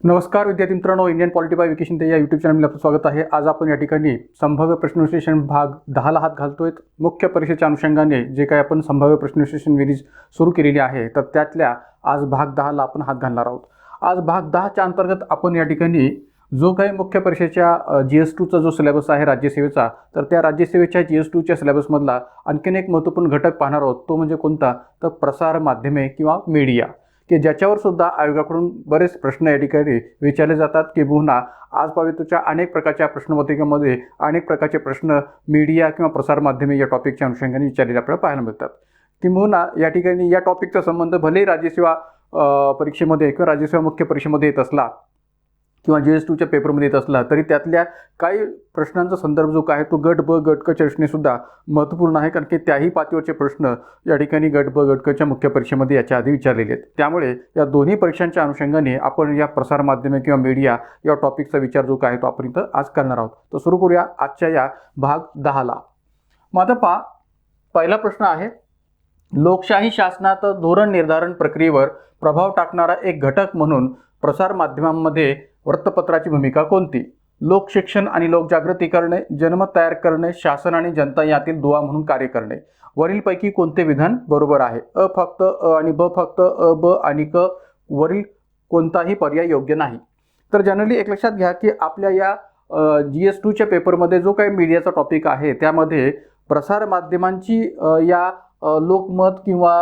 नमस्कार विद्यार्थी मित्रांनो, Indian polity bye Vicky Shinde या यूट्यूब चॅनलमध्ये आपलं स्वागत आहे। आज आपण या ठिकाणी संभाव्य प्रश्नविश्लेषण भाग 10ला हात घालतोय। मुख्य परीक्षेच्या अनुषंगाने जे काही आपण संभाव्य प्रश्नविश्लेषण सिरीज सुरू केलेली आहे तर त्यातल्या आज भाग 10ला आपण हात घालणार आहोत। आज भाग 10च्या अंतर्गत आपण या ठिकाणी जो काही मुख्य परीक्षेच्या GS2चा जो सिलेबस आहे राज्यसेवेचा, तर त्या राज्यसेवेच्या GS2च्या सिलेबसमधला आणखीन एक महत्त्वपूर्ण घटक पाहणार आहोत। तो म्हणजे कोणता? तर प्रसार माध्यमे किंवा मीडिया, की ज्याच्यावर सुद्धा आयोगाकडून बरेच प्रश्न या ठिकाणी विचारले जातात। किंबहुना आज पावित्वच्या अनेक प्रकारच्या प्रश्नपत्रिकेमध्ये अनेक प्रकारचे प्रश्न मीडिया किंवा प्रसार माध्यमे या टॉपिकच्या अनुषंगाने विचारलेले आपल्याला पाहायला मिळतात। किंबहुना या ठिकाणी या टॉपिकचा संबंध भलेही राज्यसेवा परीक्षेमध्ये किंवा राज्यसेवा मुख्य परीक्षेमध्ये येत असला किंवा GS2च्या पेपरमध्ये येत असला तरी त्यातल्या काही प्रश्नांचा संदर्भ जो आहे तो गट ब गट क च्या दृष्टीनेसुद्धा महत्त्वपूर्ण आहे, कारण की त्याही पातळीवरचे प्रश्न या ठिकाणी गट ब गट क च्या मुख्य परीक्षेमध्ये याच्या आधी विचारलेले आहेत। त्यामुळे या दोन्ही परीक्षांच्या अनुषंगाने आपण या प्रसार माध्यमे किंवा मीडिया या टॉपिकचा विचार जो आहे तो आपण इथं आज करणार आहोत। तर सुरू करूया आजच्या या भाग 10ला। माझा पहिला प्रश्न आहे, लोकशाही शासनात धोरण निर्धारण प्रक्रियेवर प्रभाव टाकणारा एक घटक म्हणून प्रसार माध्यमांमध्ये वृत्तपत्राची भूमिका कोणती? लोकशिक्षण आणि लोकजागृती करणे, जनमत तयार करणे, शासन आणि जनता यातील दुवा म्हणून कार्य करणे। वरीलपैकी कोणते विधान बरोबर आहे? अ फक्त अ आणि ब फक्त अ, ब आणि क, वरील कोणताही पर्याय योग्य नाही। तर जनरली एक लक्षात घ्या की आपल्या या GS2च्या पेपरमध्ये जो काही मीडियाचा टॉपिक आहे त्यामध्ये प्रसार माध्यमांची या लोकमत किंवा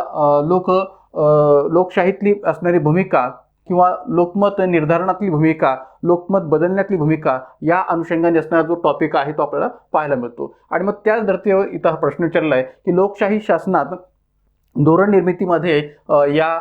लोकशाहीतली असणारी भूमिका किंवा लोकमत निर्धारणातली भूमिका, लोकमत बदलण्यातली भूमिका या अनुषंगाने असणारा जो टॉपिक आहे तो आपल्याला पाहायला मिळतो। आणि मग त्याच धर्तीवर इथं हा प्रश्न विचारला आहे की लोकशाही शासनात धोरण निर्मितीमध्ये या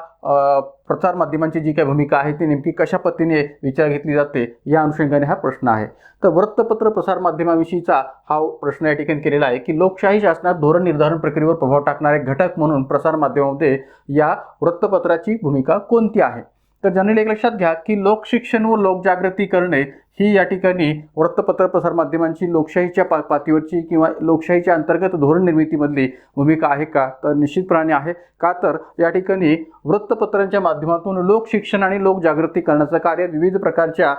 प्रसार माध्यमांची जी काही भूमिका आहे ती नेमकी कशा पद्धतीने विचार घेतली जाते या अनुषंगाने हा प्रश्न आहे। तर वृत्तपत्र प्रसार माध्यमाविषयीचा हा प्रश्न या ठिकाणी केलेला आहे की लोकशाही शासनात धोरण निर्धारण प्रक्रियेवर प्रभाव टाकणारे घटक म्हणून प्रसार माध्यमामध्ये या वृत्तपत्राची भूमिका कोणती आहे? तर जनरली एक लक्षात घ्या की लोकशिक्षण व लोकजागृती करणे ही या ठिकाणी वृत्तपत्र प्रसार माध्यमांची लोकशाहीच्या पातळीवरची किंवा लोकशाहीच्या अंतर्गत धोरण निर्मितीमधली भूमिका आहे का? तर निश्चितपणे आहे। का तर या ठिकाणी वृत्तपत्रांच्या माध्यमातून लोकशिक्षण आणि लोकजागृती करण्याचं कार्य विविध प्रकारच्या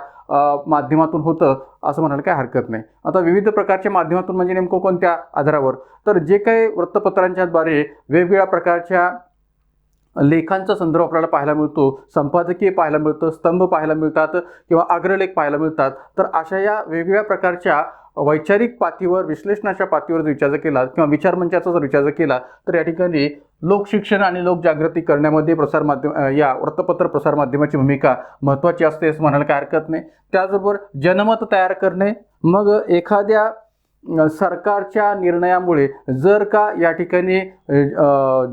माध्यमातून होतं असं म्हणायला काही हरकत नाही। आता विविध प्रकारच्या माध्यमातून म्हणजे नेमकं कोणत्या आधारावर? तर जे काही वृत्तपत्रांच्याद्वारे वेगवेगळ्या प्रकारच्या लेखांचा संदर्भ आपल्याला पाहायला मिळतो, संपादकीय पाहायला मिळतं, स्तंभ पाहायला मिळतात किंवा अग्रलेख पाहायला मिळतात। तर अशा या वेगवेगळ्या प्रकारच्या वैचारिक पातळीवर, विश्लेषणाच्या पातळीवर जर विचार केला किंवा विचारमंचाचा जर विचार केला तर या ठिकाणी लोकशिक्षण आणि लोकजागृती करण्यामध्ये प्रसार माध्यम या वृत्तपत्र प्रसार माध्यमाची भूमिका महत्त्वाची असते असं म्हणायला काही हरकत नाही। त्याचबरोबर जनमत तयार करणे, मग एखाद्या सरकारच्या निर्णयामुळे जर का या ठिकाणी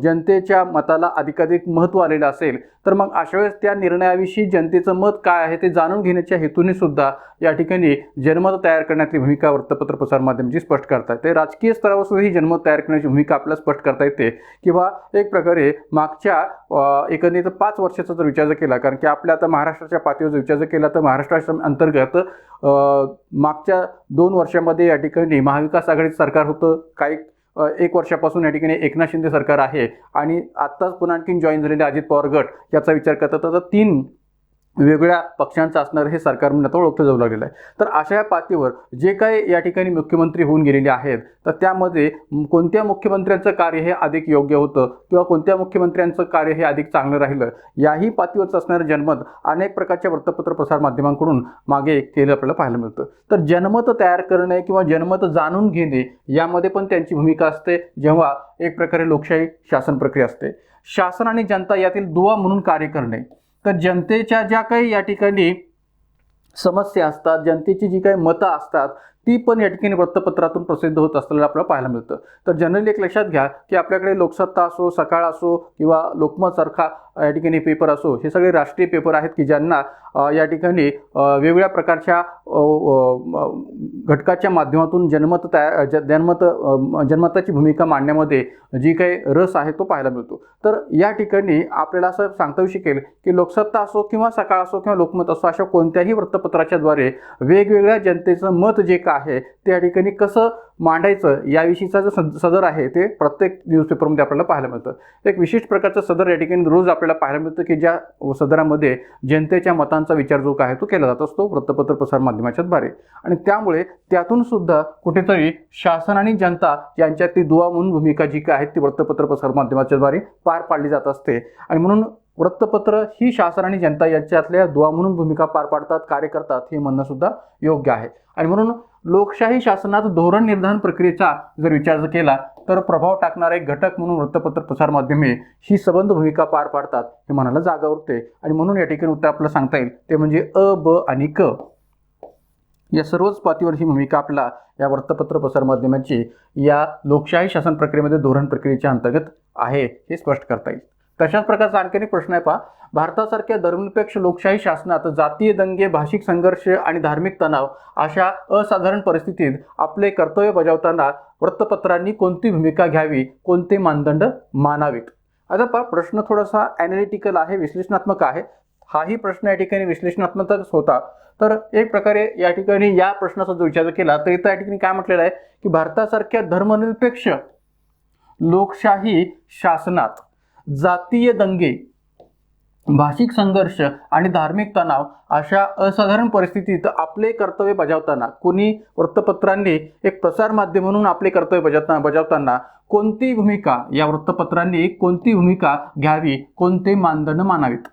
जनतेच्या मताला अधिकाधिक महत्त्व आलेलं असेल तर मग अशा वेळेस त्या निर्णयाविषयी जनतेचं मत काय आहे ते जाणून घेण्याच्या हेतूने सुद्धा या ठिकाणी जनमत तयार करण्याची भूमिका वृत्तपत्र प्रसार माध्यमाची स्पष्ट करता येते। राजकीय स्तरावर सुद्धा ही जनमत तयार करण्याची भूमिका आपल्याला स्पष्ट करता येते किंवा एक प्रकारे मागच्या एकंदरीत 5 वर्षाचा जर विचार केला, कारण की आपल्या आता महाराष्ट्राच्या पातळीवर जर विचार केला तर महाराष्ट्राच्या अंतर्गत मागच्या 2 वर्षामध्ये या ठिकाणी महाविकास आघाडीचं सरकार होतं, काही 1 वर्षापासून या ठिकाणी एकनाथ शिंदे सरकार आहे आणि आत्ताच पुन्हा आणखीन जॉईन झालेले अजित पवार गट याचा विचार करतात। तर 3 वेगवेगळ्या पक्षांचं असणारं हे सरकार म्हणून आता ओळखलं जाऊ लागलेलं आहे। तर अशा या पातळीवर जे काही या ठिकाणी मुख्यमंत्री होऊन गेलेले आहेत तर त्यामध्ये कोणत्या मुख्यमंत्र्यांचं कार्य हे अधिक योग्य होतं किंवा कोणत्या मुख्यमंत्र्यांचं कार्य हे अधिक चांगलं राहिलं याही पातळीवरचं असणारं जनमत अनेक प्रकारच्या वृत्तपत्र प्रसार माध्यमांकडून मागे केलं आपल्याला पाहायला मिळतं। तर जनमत तयार करणे किंवा जनमत जाणून घेणे यामध्ये पण त्यांची भूमिका असते, जेव्हा एक प्रकारे लोकशाही शासन प्रक्रिया असते। शासन आणि जनता यातील दुवा म्हणून कार्य करणे, तर जनतेच्या ज्या काही या ठिकाणी समस्या असतात, जनतेची जी काही मतं असतात ती पण या ठिकाणी वृत्तपत्रातून प्रसिद्ध होत असलेलं आपल्याला पाहायला मिळतं। तर जनरली एक लक्षात घ्या की आपल्याकडे लोकसत्ता असो, सकाळ असो किंवा लोकमत सारखा या ठिकाणी पेपर असो, हे सगळे राष्ट्रीय पेपर आहेत की ज्यांना या ठिकाणी वेगवेगळ्या प्रकारच्या घटकाच्या माध्यमातून जनमताची भूमिका मांडण्यामध्ये जी काही रस आहे तो पाहायला मिळतो। तर या ठिकाणी आपल्याला असं सांगता येऊ शकेल की लोकसत्ता असो किंवा सकाळ असो किंवा लोकमत असो, अशा कोणत्याही वृत्तपत्राच्या द्वारे वेगवेगळ्या जनतेचं मत जे काय आहे ते या ठिकाणी कसं मांडायचं याविषयीचा जो सदर आहे ते प्रत्येक न्यूजपेपरमध्ये आपल्याला पाहायला मिळतं. एक विशिष्ट प्रकारचं सदर या ठिकाणी रोज आपल्याला पाहायला मिळतं की ज्या सदरामध्ये जनतेच्या मतांचा विचार जो काय तो केला जात असतो वृत्तपत्र प्रसार माध्यमाच्या द्वारे. आणि त्यामुळे त्यातून सुद्धा कुठेतरी शासन आणि जनता यांच्यातली दुवा म्हणून भूमिका जी काय आहे ती वृत्तपत्र प्रसार माध्यमाच्या द्वारे पार पाडली जात असते. आणि म्हणून वृत्तपत्र ही शासन आणि जनता यांच्यातल्या दुवा म्हणून भूमिका पार पाडतात, कार्य करतात हे म्हणणं सुद्धा योग्य आहे. आणि म्हणून लोकशाही शासनात धोरण निर्धारण प्रक्रियेचा जर विचार जर केला तर प्रभाव टाकणारा एक घटक म्हणून वृत्तपत्र प्रसार माध्यमे ही सबंध भूमिका पार पाडतात हे म्हणायला जागा उरते. आणि म्हणून या ठिकाणी उत्तर आपल्याला सांगता येईल ते म्हणजे अ, ब आणि क या सर्वच पातळीवर ही भूमिका आपल्याला या वृत्तपत्र प्रसार माध्यमाची या लोकशाही शासन प्रक्रियेमध्ये धोरण प्रक्रियेच्या अंतर्गत आहे हे स्पष्ट करता येईल. तशाच प्रकारचा आणखी एक प्रश्न आहे पहा. भारतासारख्या धर्मनिरपेक्ष लोकशाही शासनात जातीय दंगे, भाषिक संघर्ष आणि धार्मिक तणाव अशा असाधारण परिस्थितीत आपले कर्तव्य बजावताना वृत्तपत्रांनी कोणती भूमिका घ्यावी, कोणते मानदंड मानावेत? आता पहा, प्रश्न थोडासा ॲनालिटिकल आहे, विश्लेषणात्मक आहे. हाही प्रश्न या ठिकाणी विश्लेषणात्मकच होता. तर एक प्रकारे या ठिकाणी या प्रश्नाचा जो विचार केला तर इथं या ठिकाणी काय म्हटलेलं आहे की भारतासारख्या धर्मनिरपेक्ष लोकशाही शासनात जातीय दंगे, भाषिक संघर्ष आणि धार्मिक तणाव अशा असाधारण परिस्थितीत आपले कर्तव्य बजावताना कोणी वृत्तपत्रांनी एक प्रसार माध्यम म्हणून आपले कर्तव्य बजावताना कोणती भूमिका या वृत्तपत्रांनी कोणती भूमिका घ्यावी, कोणते मानदंड मानावेत?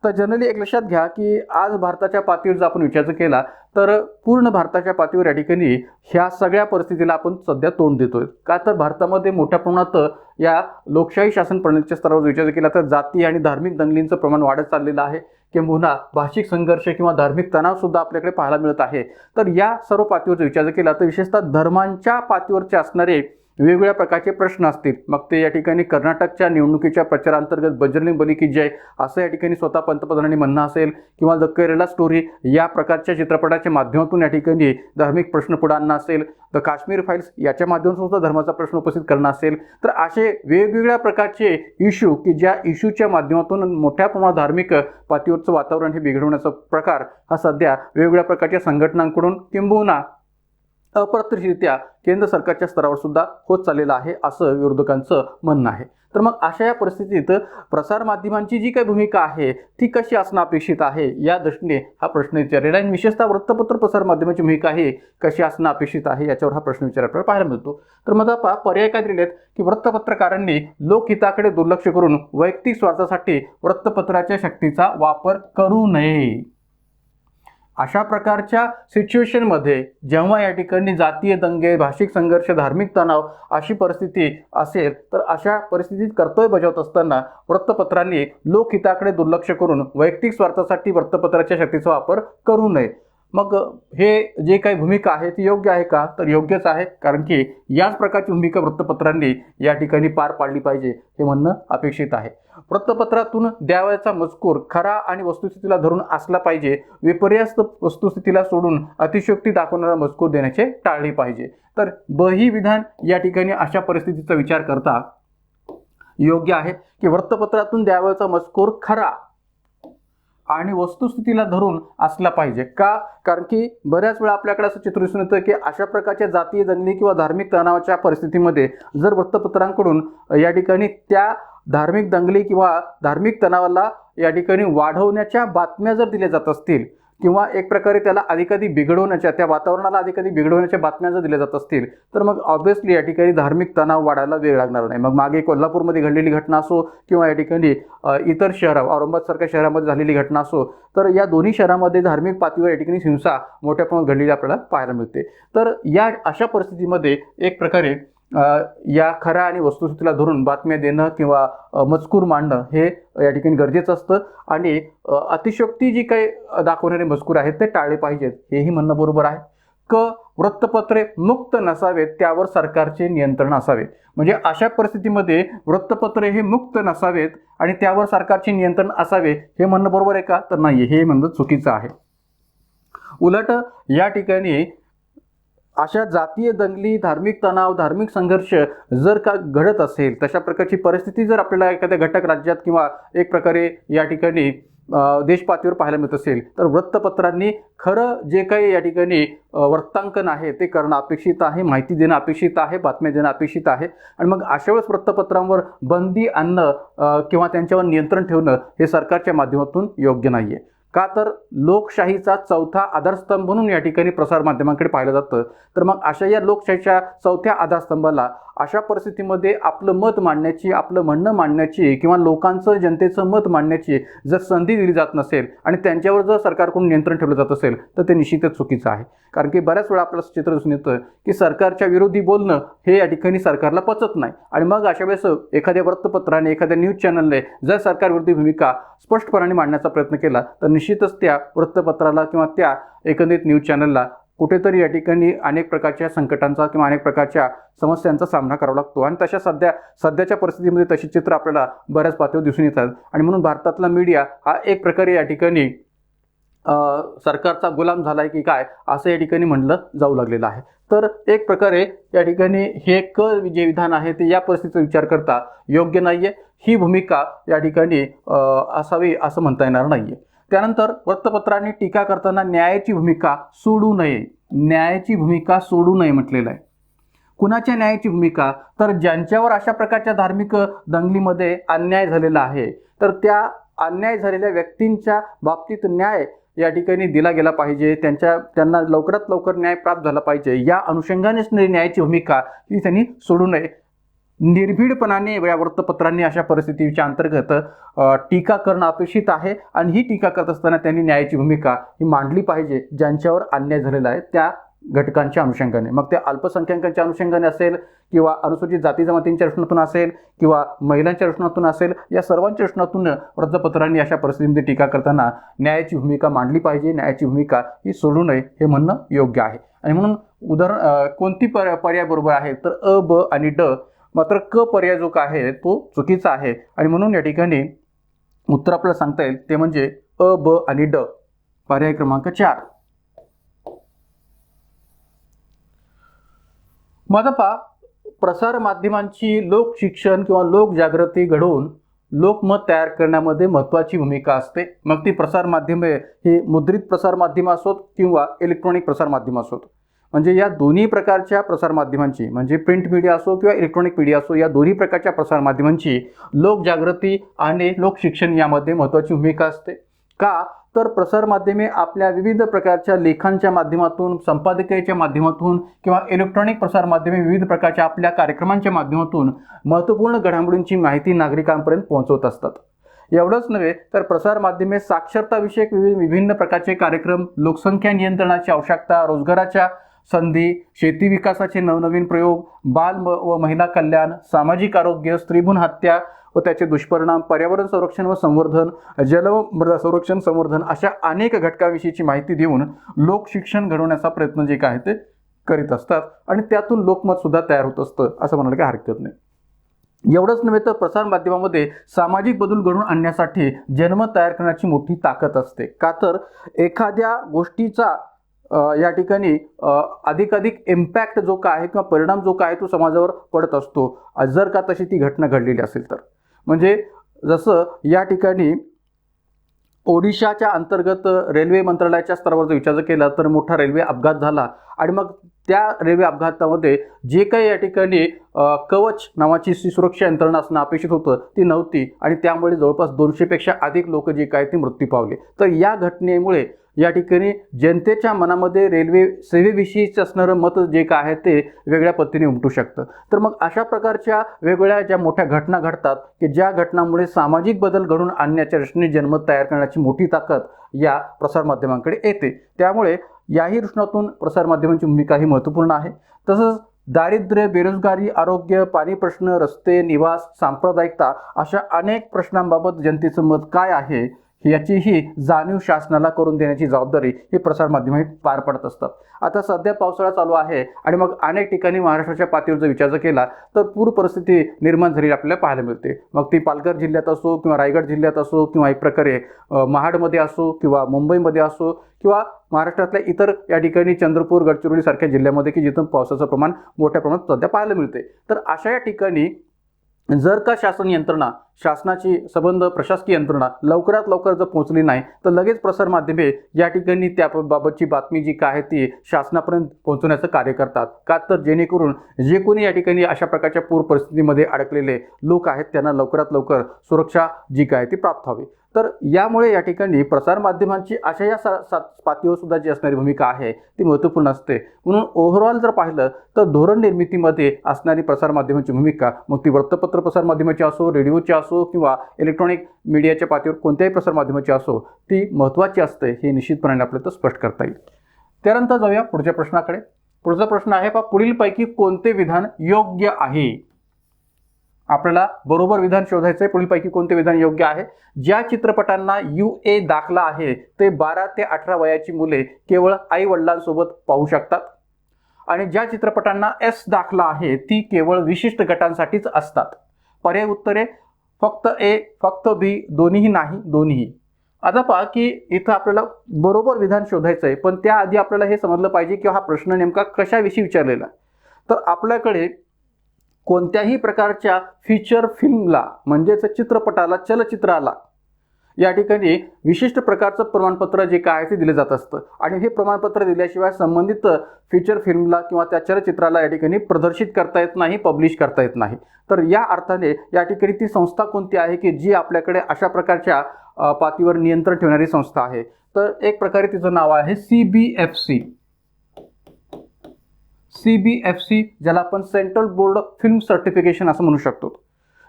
तर जनरली एक लक्षात घ्या की आज भारताच्या पातळीवर जर आपण विचार केला तर पूर्ण भारताच्या पातळीवर या ठिकाणी ह्या सगळ्या परिस्थितीला आपण सध्या तोंड देतोय. का तर भारतामध्ये मोठ्या प्रमाणात या लोकशाही शासन प्रणालीच्या स्तरावर विचार केला तर जाती आणि धार्मिक दंगलींचं प्रमाण वाढत चाललेलं आहे, किंबहुना भाषिक संघर्ष किंवा धार्मिक तणाव सुद्धा आपल्याकडे पाहायला मिळत आहे. तर या सर्व पातळीवर विचार केला तर विशेषतः धर्मांच्या पातळीवरचे असणारे वेगवेगळ्या प्रकारचे प्रश्न असतील. मग ते या ठिकाणी कर्नाटकच्या निवडणुकीच्या प्रचारांतर्गत बजरंग बली की जय असं या ठिकाणी स्वतः पंतप्रधानांनी म्हणणं असेल, किंवा द केरला स्टोरी या प्रकारच्या चित्रपटाच्या माध्यमातून या ठिकाणी धार्मिक प्रश्न पुढे आणणं असेल, द काश्मीर फाईल्स याच्या माध्यमातून सुद्धा धर्माचा प्रश्न उपस्थित करणं असेल. तर असे वेगवेगळ्या प्रकारचे इश्यू की ज्या इश्यूच्या माध्यमातून मोठ्या प्रमाणात धार्मिक पातळीवरचं वातावरण हे बिघडवण्याचा प्रकार हा सध्या वेगवेगळ्या प्रकारच्या संघटनांकडून किंबहुना अप्रत्यक्षरित्या केंद्र सरकारच्या स्तरावर सुद्धा होत चाललेलं आहे असं विरोधकांचं म्हणणं आहे. तर मग अशा या परिस्थितीत प्रसार माध्यमांची जी काही भूमिका आहे ती कशी असणं अपेक्षित आहे या दृष्टीने हा प्रश्न विचारलेला आहे. विशेषतः वृत्तपत्र प्रसार माध्यमाची भूमिका आहे कशी असणं अपेक्षित आहे याच्यावर हा प्रश्न विचार आपल्याला पाहायला मिळतो. तर मग आता पर्याय काय दिलेत की वृत्तपत्रकारांनी लोकहिताकडे दुर्लक्ष करून वैयक्तिक स्वार्थासाठी वृत्तपत्राच्या शक्तीचा वापर करू नये. अशा प्रकारच्या सिच्युएशनमध्ये जेव्हा या ठिकाणी जातीय दंगे, भाषिक संघर्ष, धार्मिक तणाव अशी परिस्थिती असेल तर अशा परिस्थितीत कर्तव्य बजावत असताना वृत्तपत्रांनी लोकहिताकडे दुर्लक्ष करून वैयक्तिक स्वार्थासाठी वृत्तपत्राच्या शक्तीचा वापर करू नये. मग हे जे काही भूमिका आहे ती योग्य आहे का? तर योग्यच आहे, कारण की याच प्रकारची भूमिका वृत्तपत्रांनी या ठिकाणी पार पाडली पाहिजे हे म्हणणं अपेक्षित आहे. वृत्तपत्रातून द्यावयाचा मजकूर खरा आणि वस्तुस्थितीला धरून असला पाहिजे. विपर्यास्त वस्तुस्थितीला सोडून अतिशयोक्ती दाखवणारा मजकूर देण्याचे टाळले पाहिजे. तर ब ही विधान या ठिकाणी अशा परिस्थितीचा विचार करता योग्य आहे की वृत्तपत्रातून द्यावयाचा मजकूर खरा आणि वस्तुस्थितीला धरून असला पाहिजे. का? कारण की बऱ्याच वेळा आपल्याकडे असं चित्र दिसून येतं की अशा प्रकारच्या जातीय दंगली किंवा धार्मिक तणावाच्या परिस्थितीमध्ये जर वृत्तपत्रांकडून या ठिकाणी त्या धार्मिक दंगली किंवा धार्मिक तणावाला या ठिकाणी वाढवण्याच्या बातम्या जर दिल्या जात असतील किंवा एक प्रकारे त्याला अधिकाधिक बिघडवण्याच्या, त्या वातावरणाला अधिकाधिक बिघडवण्याच्या बातम्या जर दिल्या जात असतील तर मग ऑब्व्हियसली या ठिकाणी धार्मिक तणाव वाढायला वेळ लागणार नाही. मग मागे कोल्हापूरमध्ये घडलेली घटना असो किंवा या ठिकाणी इतर शहरा औरंगाबादसारख्या शहरामध्ये झालेली घटना असो, तर या दोन्ही शहरामध्ये धार्मिक पातळीवर या ठिकाणी हिंसा मोठ्या प्रमाणात घडलेली आपल्याला पाहायला मिळते. तर या अशा परिस्थितीमध्ये एक प्रकारे या खऱ्या आणि वस्तुस्थितीला धरून बातम्या देणं किंवा मजकूर मांडणं हे या ठिकाणी गरजेचं असतं. आणि अतिशयोक्ती जी काही दाखवणारे मजकूर आहेत ते टाळले पाहिजेत हेही म्हणणं बरोबर आहे. क वृत्तपत्रे मुक्त नसावेत, त्यावर सरकारचे नियंत्रण असावे. म्हणजे अशा परिस्थितीमध्ये वृत्तपत्रे हे मुक्त नसावेत आणि त्यावर सरकारचे नियंत्रण असावे हे म्हणणं बरोबर आहे का? तर नाही, हे म्हणणं चुकीचं आहे. उलट या ठिकाणी अशा जातीय दंगली, धार्मिक तणाव, धार्मिक संघर्ष जर का घडत असेल, तशा प्रकारची परिस्थिती जर आपल्याला एखाद्या घटक राज्यात किंवा एक प्रकारे या ठिकाणी देशपातळीवर पाहायला मिळत असेल, तर वृत्तपत्रांनी खरं जे काही या ठिकाणी वृत्तांकन आहे ते करणं अपेक्षित आहे, माहिती देणं अपेक्षित आहे, बातम्या देणं अपेक्षित आहे. आणि मग अशा वेळेस वृत्तपत्रांवर बंदी आणणं किंवा त्यांच्यावर नियंत्रण ठेवणं हे सरकारच्या माध्यमातून योग्य नाही आहे. का तर लोकशाहीचा चौथा आधारस्तंभ म्हणून या ठिकाणी प्रसारमाध्यमांकडे पाहिलं जातं. तर मग अशा या लोकशाहीच्या चौथ्या आधारस्तंभाला अशा परिस्थितीमध्ये आपलं मत मांडण्याची, आपलं म्हणणं मांडण्याची किंवा लोकांचं, जनतेचं मत मांडण्याची जर संधी दिली जात नसेल आणि त्यांच्यावर जर सरकारकडून नियंत्रण ठेवलं जात असेल तर ते निश्चितच चुकीचं आहे. कारण की बऱ्याच वेळा आपलं चित्र दिसून येतं की सरकारच्या विरोधी बोलणं हे या ठिकाणी सरकारला पचत नाही. आणि मग अशा वेळेस एखाद्या वृत्तपत्राने, एखाद्या न्यूज चॅनलने जर सरकारविरोधी भूमिका स्पष्टपणे मांडण्याचा प्रयत्न केला तर निश्चितच त्या वृत्तपत्राला किंवा त्या एकंदरीत न्यूज चॅनलला कुठेतरी या ठिकाणी अनेक प्रकारच्या संकटांचा किंवा अनेक प्रकारच्या समस्यांचा सामना करावा लागतो. आणि तशा सध्याच्या परिस्थितीमध्ये तशी चित्र आपल्याला बऱ्याच पातळीवर दिसून येतात. आणि म्हणून भारतातला मीडिया हा एक प्रकारे या ठिकाणी सरकारचा गुलाम झाला आहे की काय असं या ठिकाणी म्हणलं जाऊ लागलेलं आहे. तर एक प्रकारे या ठिकाणी हे जे विधान आहे ते या परिस्थितीचा विचार करता योग्य नाही आहे. ही भूमिका या ठिकाणी असावी असं म्हणता येणार नाही आहे. त्यानंतर वृत्तपत्रांनी टीका करताना न्यायाची भूमिका सोडू नये, न्यायाची भूमिका सोडू नये म्हटलेलं आहे. कुणाच्या न्यायाची भूमिका? तर ज्यांच्यावर अशा प्रकारच्या धार्मिक दंगलीमध्ये अन्याय झालेला आहे तर त्या अन्याय झालेल्या व्यक्तींच्या बाबतीत न्याय या ठिकाणी दिला गेला पाहिजे, त्यांना लवकरात लवकर न्याय प्राप्त झाला पाहिजे. या अनुषंगानेच न्यायाची भूमिका ही त्यांनी सोडू नये. निर्भीडपणाने या वृत्तपत्रांनी अशा परिस्थितीच्या अंतर्गत टीका करणं अपेक्षित आहे. आणि ही टीका करत असताना त्यांनी न्यायाची भूमिका ही मांडली पाहिजे ज्यांच्यावर अन्याय झालेला आहे त्या घटकांच्या अनुषंगाने. मग त्या अल्पसंख्याकांच्या अनुषंगाने असेल किंवा अनुसूचित जाती जमातींच्या दृष्टीतून असेल किंवा महिलांच्या दृष्टीतून असेल, या सर्वांच्या दृष्टीतून वृत्तपत्रांनी अशा परिस्थितीमध्ये टीका करताना न्यायाची भूमिका मांडली पाहिजे. न्यायाची भूमिका ही सोडू नये हे म्हणणं योग्य आहे. आणि म्हणून कोणती पर्याय बरोबर आहे तर अ, ब आणि ड. मात्र क पर्याय जो काय आहे तो चुकीचा आहे. आणि म्हणून या ठिकाणी उत्तर आपल्याला सांगता येईल ते म्हणजे अ, ब आणि ड. पर्याय क्रमांक 4. माझा प्रसार माध्यमांची लोकशिक्षण किंवा लोकजागृती घडवून लोकमत तयार करण्यामध्ये महत्त्वाची भूमिका असते. मग ती प्रसार माध्यमे ही मुद्रित प्रसार माध्यमं असोत किंवा इलेक्ट्रॉनिक प्रसार माध्यमं असोत. म्हणजे या दोन्ही प्रकारच्या प्रसार माध्यमांची, म्हणजे प्रिंट मीडिया असो किंवा इलेक्ट्रॉनिक मीडिया असो, या दोन्ही प्रकारच्या प्रसार माध्यमांची लोकजागृती आणि लोकशिक्षण यामध्ये महत्त्वाची भूमिका असते. का तर प्रसार माध्यमे आपल्या विविध प्रकारच्या लेखांच्या माध्यमातून, संपादकीयच्या माध्यमातून किंवा इलेक्ट्रॉनिक प्रसार माध्यमे विविध प्रकारच्या आपल्या कार्यक्रमांच्या माध्यमातून महत्त्वपूर्ण घडामोडींची माहिती नागरिकांपर्यंत पोहोचवत असतात. एवढंच नव्हे तर प्रसार माध्यमे साक्षरताविषयक विभिन्न प्रकारचे कार्यक्रम, लोकसंख्या नियंत्रणाची आवश्यकता, रोजगाराच्या संधी, शेती विकासाचे नवनवीन प्रयोग, बाल व महिला कल्याण, सामाजिक आरोग्य, स्त्रीभ्रूण हत्या व त्याचे दुष्परिणाम, पर्यावरण संरक्षण व संवर्धन, जल व मृदा संरक्षण संवर्धन अशा अनेक घटकांविषयीची माहिती देऊन लोकशिक्षण घडवण्याचा प्रयत्न जे काय ते करीत असतात. आणि त्यातून लोकमत सुद्धा तयार होत असतं असं म्हणायला काही हरकत नाही. एवढंच नव्हे तर प्रसार माध्यमामध्ये सामाजिक बदल घडवून आणण्यासाठी जनमत तयार करण्याची मोठी ताकद असते. का तर एखाद्या गोष्टीचा या ठिकाणी अधिकाधिक इम्पॅक्ट जो काय आहे किंवा परिणाम जो काय तो समाजावर पडत असतो जर का तशी ती घटना घडलेली असेल तर. म्हणजे जसं या ठिकाणी ओडिशाच्या अंतर्गत रेल्वे मंत्रालयाच्या स्तरावर जर विचार केला तर मोठा रेल्वे अपघात झाला. आणि मग त्या रेल्वे अपघातामध्ये जे काही या ठिकाणी कवच नावाची सुरक्षा यंत्रणा असणं अपेक्षित होतं ती नव्हती. आणि त्यामुळे जवळपास 200पेक्षा अधिक लोक जे काय ते मृत्यू पावले. तर या घटनेमुळे या ठिकाणी जनतेच्या मनामध्ये रेल्वे सेवेविषयीच असणारं मत जे काय आहे ते वेगळ्या पद्धतीने उमटू शकतं. तर मग अशा प्रकारच्या वेगवेगळ्या ज्या मोठ्या घटना घडतात की ज्या घटनांमुळे सामाजिक बदल घडवून आणण्याच्या दृष्टीने जनमत तयार करण्याची मोठी ताकद या प्रसारमाध्यमांकडे येते. त्यामुळे याही दृष्टीतून प्रसारमाध्यमांची भूमिका ही महत्त्वपूर्ण आहे. तसंच दारिद्र्य, बेरोजगारी, आरोग्य, पाणी प्रश्न, रस्ते, निवास, सांप्रदायिकता अशा अनेक प्रश्नांबाबत जनतेचं मत काय आहे याचीही जाणीव शासनाला करून देण्याची जबाबदारी ही प्रसारमाध्यमे पार पडत असतात. आता सध्या पावसाळा चालू आहे आणि मग अनेक ठिकाणी महाराष्ट्राच्या पातळीवर जर विचार केला तर पूर परिस्थिती निर्माण झालेली आपल्याला पाहायला मिळते. मग ती पालघर जिल्ह्यात असो किंवा रायगड जिल्ह्यात असो किंवा एक प्रकारे महाडमध्ये असो किंवा मुंबईमध्ये असो किंवा महाराष्ट्रातल्या इतर या ठिकाणी चंद्रपूर, गडचिरोली सारख्या जिल्ह्यामध्ये की जिथून पावसाचं प्रमाण मोठ्या प्रमाणात सध्या पाहायला मिळते. तर अशा या ठिकाणी जर का शासन यंत्रणा, शासनाची संबंध प्रशासकीय यंत्रणा लवकरात लवकर जर पोहोचली नाही तर लगेच प्रसारमाध्यमे या ठिकाणी त्याबाबतची बातमी जी काय आहे ती शासनापर्यंत पोहोचवण्याचं कार्य करतात. का तर जेणेकरून जे कोणी या ठिकाणी अशा प्रकारच्या पूर परिस्थितीमध्ये अडकलेले लोक आहेत त्यांना लवकरात लवकर सुरक्षा जी काय ती प्राप्त व्हावी. तर यामुळे या ठिकाणी प्रसारमाध्यमांची अशा या पातळीवर सुद्धा जी असणारी भूमिका आहे ती महत्त्वपूर्ण असते. म्हणून ओव्हरऑल जर पाहिलं तर धोरण निर्मितीमध्ये असणारी प्रसारमाध्यमांची भूमिका, मग ती वृत्तपत्र प्रसारमाध्यमाची असो, रेडिओची असो किंवा इलेक्ट्रॉनिक मीडियाच्या पातळीवर कोणत्याही प्रसारमाध्यमाची असो, ती महत्त्वाची असते हे निश्चितपणे आपल्याला स्पष्ट करता येईल. त्यानंतर जाऊया पुढच्या प्रश्नाकडे. पुढचा प्रश्न आहे पहा, पुढीलपैकी कोणते विधान योग्य आहे? आपल्याला बरोबर विधान शोधायचं आहे. पुढीलपैकी कोणते विधान योग्य आहे? ज्या चित्रपटांना UA दाखला आहे ते 12 ते 18 वयाची मुले केवळ आई वडिलांसोबत पाहू शकतात आणि ज्या चित्रपटांना S दाखला आहे ती केवळ विशिष्ट गटांसाठीच असतात. पर्याय उत्तरे फक्त A, फक्त B, दोन्हीही नाही, दोन्हीही. आता पहा की इथं आपल्याला बरोबर विधान शोधायचं आहे, पण त्याआधी आपल्याला हे समजलं पाहिजे की हा प्रश्न नेमका कशाविषयी विचारलेला. तर आपल्याकडे कोणत्याही प्रकारच्या फीचर फिल्मला म्हणजेच चित्रपटाला, चलचित्राला या ठिकाणी विशिष्ट प्रकारचं प्रमाणपत्र जे काय ते दिले जात असतं आणि हे प्रमाणपत्र दिल्याशिवाय संबंधित फीचर फिल्मला किंवा त्या चलचित्राला या ठिकाणी प्रदर्शित करता येत नाही, पब्लिश करता येत नाही. तर या अर्थाने या ठिकाणी ती संस्था कोणती आहे की जी आपल्याकडे अशा प्रकारच्या पातळीवर नियंत्रण ठेवणारी संस्था आहे? तर एक प्रकारे तिचं नाव आहे CBFC. CBFC, ज्याला आपण सेंट्रल बोर्ड फिल्म सर्टिफिकेशन असं म्हणू शकतो,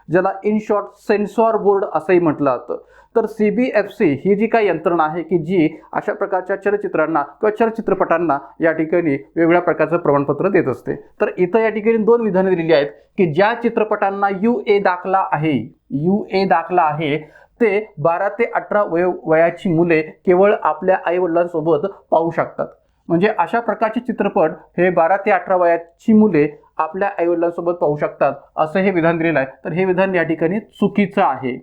ज्याला इन शॉर्ट सेन्सॉर बोर्ड असंही म्हटलं जातं. तर CBFC ही जी काही यंत्रणा आहे की जी अशा प्रकारच्या चलचित्रांना किंवा चलचित्रपटांना या ठिकाणी वेगवेगळ्या प्रकारचं प्रमाणपत्र देत असते. तर इथं या ठिकाणी 2 विधानं दिलेली आहेत की ज्या चित्रपटांना UA दाखला आहे, UA दाखला आहे ते 12 ते 18 वयाची मुले केवळ आपल्या आईवडिलांसोबत पाहू शकतात. म्हणजे अशा प्रकारचे चित्रपट हे 12 ते 18 वयाची मुले आपल्या आईवडिलांसोबत पाहू शकतात असं हे विधान दिलेलं आहे. तर हे विधान या ठिकाणी चुकीचं आहे.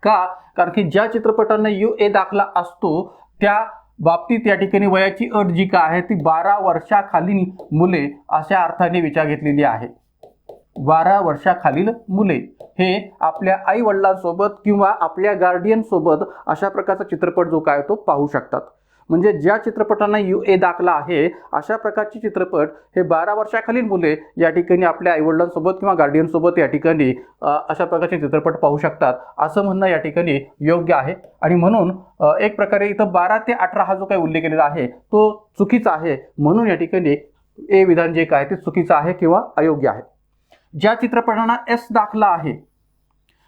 का? कारण की ज्या चित्रपटांना UA दाखला असतो त्या बाबतीत या ठिकाणी वयाची अट जी काय आहे ती 12 वर्षाखालील मुले अशा अर्थाने विचार घेतलेली आहे. 12 वर्षाखालील मुले हे आपल्या आई वडिलांसोबत किंवा आपल्या गार्डियन सोबत अशा प्रकारचा चित्रपट जो काय तो पाहू शकतात. म्हणजे ज्या चित्रपटांना UA दाखला आहे अशा प्रकारचे चित्रपट हे 12 वर्षाखालील मुले या ठिकाणी आपल्या आईवडिलांसोबत किंवा गार्डियनसोबत या ठिकाणी अशा प्रकारचे चित्रपट पाहू शकतात असं म्हणणं या ठिकाणी योग्य आहे. आणि म्हणून एक प्रकारे इथं 12 ते 18 हा जो काही उल्लेख केलेला आहे तो चुकीचा आहे. म्हणून या ठिकाणी हे विधान जे काय ते चुकीचं आहे किंवा अयोग्य आहे. ज्या चित्रपटांना S दाखला आहे,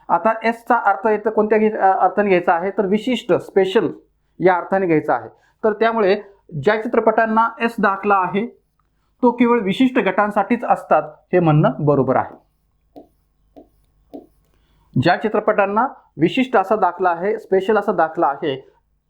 आता Sचा अर्थ इथं कोणत्या अर्थाने घ्यायचा आहे तर विशिष्ट, स्पेशल या अर्थाने घ्यायचा आहे. तर त्यामुळे ज्या चित्रपटांना S दाखला आहे तो केवळ विशिष्ट गटांसाठीच असतात हे म्हणणं बरोबर आहे. ज्या चित्रपटांना विशिष्ट असा दाखला आहे, स्पेशल असा दाखला आहे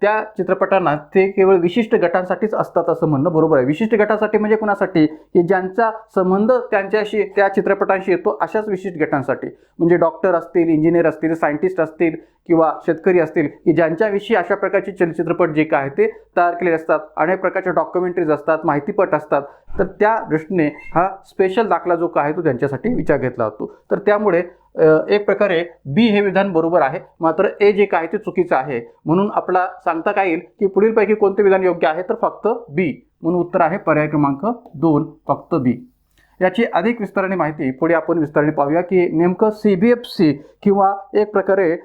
त्या चित्रपटांना ते केवळ विशिष्ट गटांसाठीच असतात असं म्हणणं बरोबर आहे. विशिष्ट गटासाठी म्हणजे कुणासाठी? की ज्यांचा संबंध त्यांच्याशी, त्या चित्रपटांशी येतो अशाच विशिष्ट गटांसाठी. म्हणजे डॉक्टर असतील, इंजिनियर असतील, सायंटिस्ट असतील किंवा शेतकरी असतील की ज्यांच्याविषयी अशा प्रकारचे चलचित्रपट जे काय ते तयार केलेले असतात. अनेक प्रकारच्या डॉक्युमेंटरीज असतात, माहितीपट असतात. तर त्या दृष्टीने हा स्पेशल दाखला जो काय तो त्यांच्यासाठी विचार घेतला जातो. तर त्यामुळे एक प्रकारे B हे विधान बरोबर आहे, मात्र A जे काय ते चुकीचं आहे. म्हणून आपला सांगता काय येईल की पुढीलपैकी कोणते विधान योग्य आहे तर फक्त B. म्हणून उत्तर आहे पर्याय क्रमांक 2 फक्त B. याची अधिक विस्ताराने माहिती पुढे आपण विस्ताराने पाहूया की नेमकं CBFC किंवा एक प्रकारे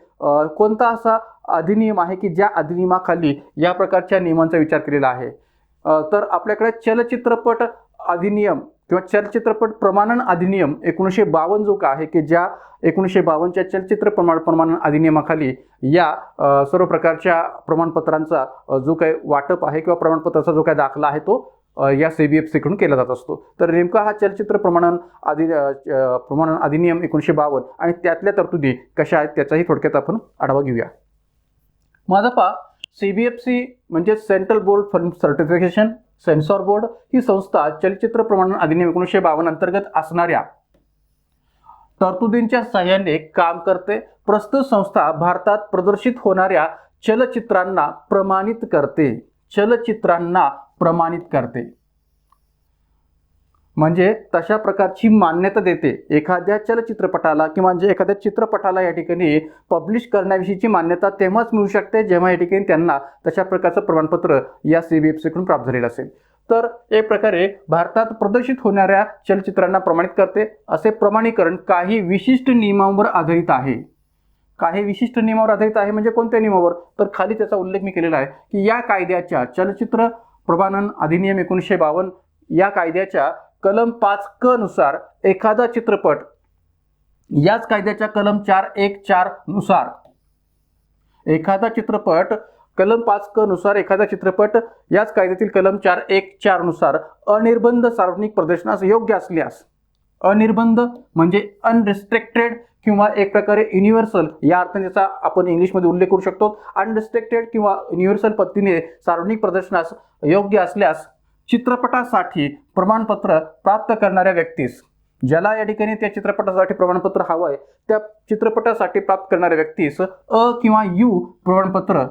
कोणता असा अधिनियम आहे की ज्या अधिनियमाखाली या प्रकारच्या नियमांचा विचार केलेला आहे. तर आपल्याकडे चलचित्रपट अधिनियम किंवा चलचित्रपट प्रमाणन अधिनियम 1952 जो काय आहे की ज्या 1952च्या चलचित्र प्रमाणन अधिनियमाखाली या सर्व प्रकारच्या प्रमाणपत्रांचा जो काही वाटप आहे किंवा प्रमाणपत्राचा जो काही दाखला आहे तो या CBFC कडून केला जात असतो. तर नेमका हा चलचित्र प्रमाणन अधिनियम 1952 आणि त्यातल्या तरतुदी कशा आहेत त्याचाही थोडक्यात आपण आढावा घेऊया. माझा पहा CBFC म्हणजे central board film certification censor board ही संस्था चलचित्र प्रमाणन अधिनियम 1952 अंतर्गत असणाऱ्या तरतुदींच्या सहाय्याने काम करते. प्रस्तुत संस्था भारतात प्रदर्शित होणाऱ्या चलचित्रांना प्रमाणित करते. चलचित्रांना प्रमाणित करते. म्हणजे तशा प्रकारची मान्यता देते एखाद्या चलचित्रपटाला किंवा जे एखाद्या चित्रपटाला या ठिकाणी पब्लिश करण्याविषयीची मान्यता तेव्हाच मिळू शकते जेव्हा या ठिकाणी त्यांना तशा प्रकारचं प्रमाणपत्र या CBFCकडून प्राप्त झालेलं असेल. तर एक प्रकारे भारतात प्रदर्शित होणाऱ्या चलचित्रांना प्रमाणित करते. असे प्रमाणीकरण काही विशिष्ट नियमांवर आधारित आहे. काही विशिष्ट नियमावर आधारित आहे म्हणजे कोणत्या नियमावर? तर खाली त्याचा उल्लेख मी केलेला आहे की या कायद्याच्या चलचित्र प्रमाणन अधिनियम 1952 या कायद्याच्या कलम 5 नुसार एखादा चित्रपट याच कायद्याच्या कलम 414 नुसार एखादा चित्रपट कलम 5 नुसार एखादा चित्रपट याच कायद्यातील कलम 414 नुसार अनिर्बंध सार्वजनिक प्रदर्शनास योग्य असल्यास, अनिर्बंध म्हणजे अनरिस्ट्रिक्टेड किंवा एक प्रकारे युनिव्हर्सल या अर्थाने त्याचा आपण इंग्लिशमध्ये उल्लेख करू शकतो. अनरिस्ट्रिक्टेड किंवा युनिव्हर्सल पद्धतीने सार्वजनिक प्रदर्शनास योग्य असल्यास चित्रपटासाठी प्रमाणपत्र प्राप्त करणाऱ्या व्यक्तीस, ज्याला या ठिकाणी त्या चित्रपटासाठी प्रमाणपत्र हवं आहे त्या चित्रपटासाठी प्राप्त करणाऱ्या व्यक्तीस अ किंवा यू प्रमाणपत्र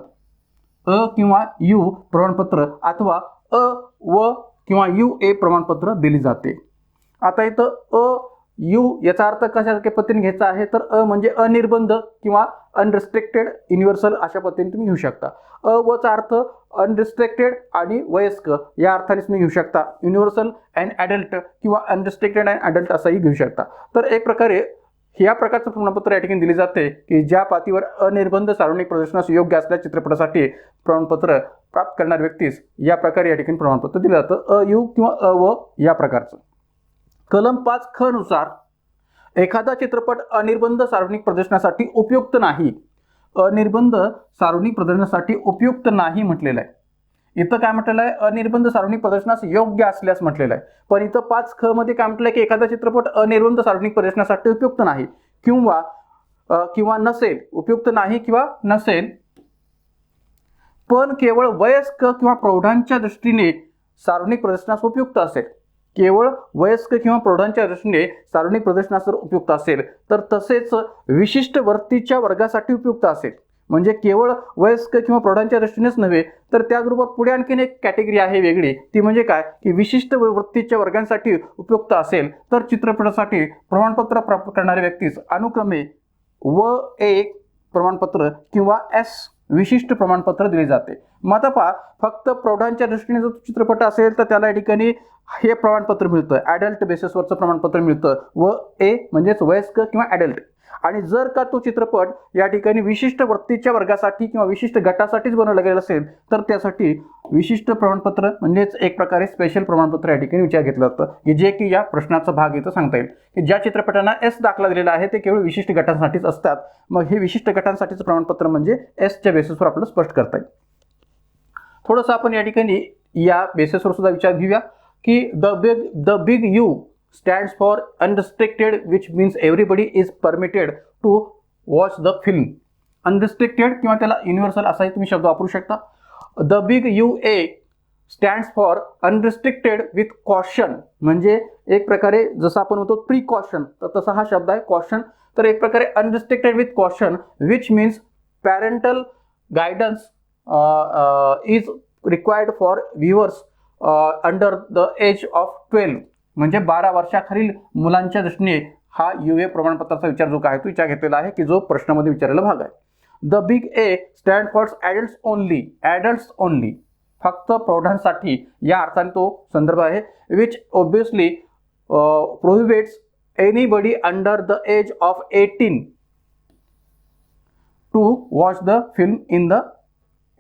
अथवा अ व किंवा UA प्रमाणपत्र दिली जाते. आता इथं यू याचा अर्थ कशा पद्धतीने घ्यायचा आहे तर अ म्हणजे अनिर्बंध किंवा अनरिस्ट्रिक्टेड युनिव्हर्सल अशा पद्धतीने तुम्ही घेऊ शकता. वचा अर्थ अनरिस्ट्रिक्टेड आणि वयस्क या अर्थाने तुम्ही घेऊ शकता. युनिव्हर्सल अँड ॲडल्ट किंवा अनरिस्ट्रिक्टेड अँड ॲडल्ट असंही घेऊ शकता. तर एक प्रकारे या प्रकारचं प्रमाणपत्र या ठिकाणी दिले जाते की ज्या पातळीवर अनिर्बंध सार्वजनिक प्रदर्शनास योग्य असल्या चित्रपटासाठी प्रमाणपत्र प्राप्त करणाऱ्या व्यक्तीस या प्रकारे या ठिकाणी प्रमाणपत्र दिलं जातं. यू किंवा व या प्रकारचं. कलम 5 नुसार एखादा चित्रपट अनिर्बंध सार्वजनिक प्रदर्शनासाठी उपयुक्त नाही, अनिर्बंध सार्वजनिक प्रदर्शनासाठी उपयुक्त नाही म्हटलेलं आहे. इथं काय म्हटलेलं आहे? अनिर्बंध सार्वजनिक प्रदर्शनास योग्य असल्यास म्हटलेलं आहे. पण इथं 5 मध्ये काय म्हटलंय की एखादा चित्रपट अनिर्बंध सार्वजनिक प्रदर्शनासाठी उपयुक्त नाही किंवा नसेल, उपयुक्त नाही किंवा नसेल, पण केवळ वयस्क किंवा प्रौढांच्या दृष्टीने सार्वजनिक प्रदर्शनास उपयुक्त असेल. केवळ वयस्क किंवा प्रौढांच्या दृष्टीने सार्वजनिक प्रदर्शनास जर उपयुक्त असेल तर तसेच विशिष्ट वृत्तीच्या वर्गासाठी उपयुक्त असेल. म्हणजे केवळ वयस्क किंवा प्रौढांच्या दृष्टीनेच नव्हे तर त्याचबरोबर पुढे आणखीन एक कॅटेगरी आहे वेगळी, ती म्हणजे काय की विशिष्ट वृत्तीच्या वर्गांसाठी उपयुक्त असेल तर चित्रपटासाठी प्रमाणपत्र प्राप्त करणाऱ्या व्यक्तीस अनुक्रमे W1 प्रमाणपत्र किंवा S विशिष्ट प्रमाणपत्र दिले जाते. मग आता फक्त प्रौढांच्या दृष्टीने जर चित्रपट असेल तर त्याला या ठिकाणी हे प्रमाणपत्र मिळतं, ॲडल्ट बेसिसवरचं प्रमाणपत्र मिळतं WA म्हणजेच वयस्क किंवा ॲडल्ट. आणि जर का तो चित्रपट या ठिकाणी विशिष्ट वृत्तीच्या वर्गासाठी किंवा विशिष्ट गटासाठीच बनवला गेला असेल तर त्यासाठी विशिष्ट प्रमाणपत्र म्हणजेच एक प्रकारे स्पेशल प्रमाणपत्र या ठिकाणी विचार घेतलं जातं की जे की या प्रश्नाचा भाग इथं सांगता येईल की ज्या चित्रपटांना S दाखला दिलेला आहे ते केवळ विशिष्ट गटांसाठीच असतात. मग हे विशिष्ट गटांसाठीचं प्रमाणपत्र म्हणजे Sच्या बेसिसवर आपल्याला स्पष्ट करता येईल. थोडंसं आपण या ठिकाणी या बेसिसवर सुद्धा विचार घेऊया की the big you stands for unrestricted, which means everybody is permitted to watch the film. Unrestricted किंवा त्याला युनिव्हर्सल असाही तुम्ही शब्द वापरू शकता. The big UA stands for unrestricted with caution, म्हणजे एक प्रकारे जसं आपण म्हणतो प्रिकॉशन तर तसा हा शब्द आहे कॉशन. तर एक प्रकारे unrestricted with caution which means parental guidance is required for viewers under the age of 12 म्हणजे 12 वर्षाखालील मुलांच्या दृष्टीने हा UA प्रमाणपत्राचा विचार जो काय तो विचार घेतलेला आहे की जो प्रश्नामध्ये विचारलेला भाग आहे. The big A stand for adults only फक्त प्रौढांसाठी या अर्थाने तो संदर्भ आहे. Which obviously prohibits anybody under the age of 18 to watch the film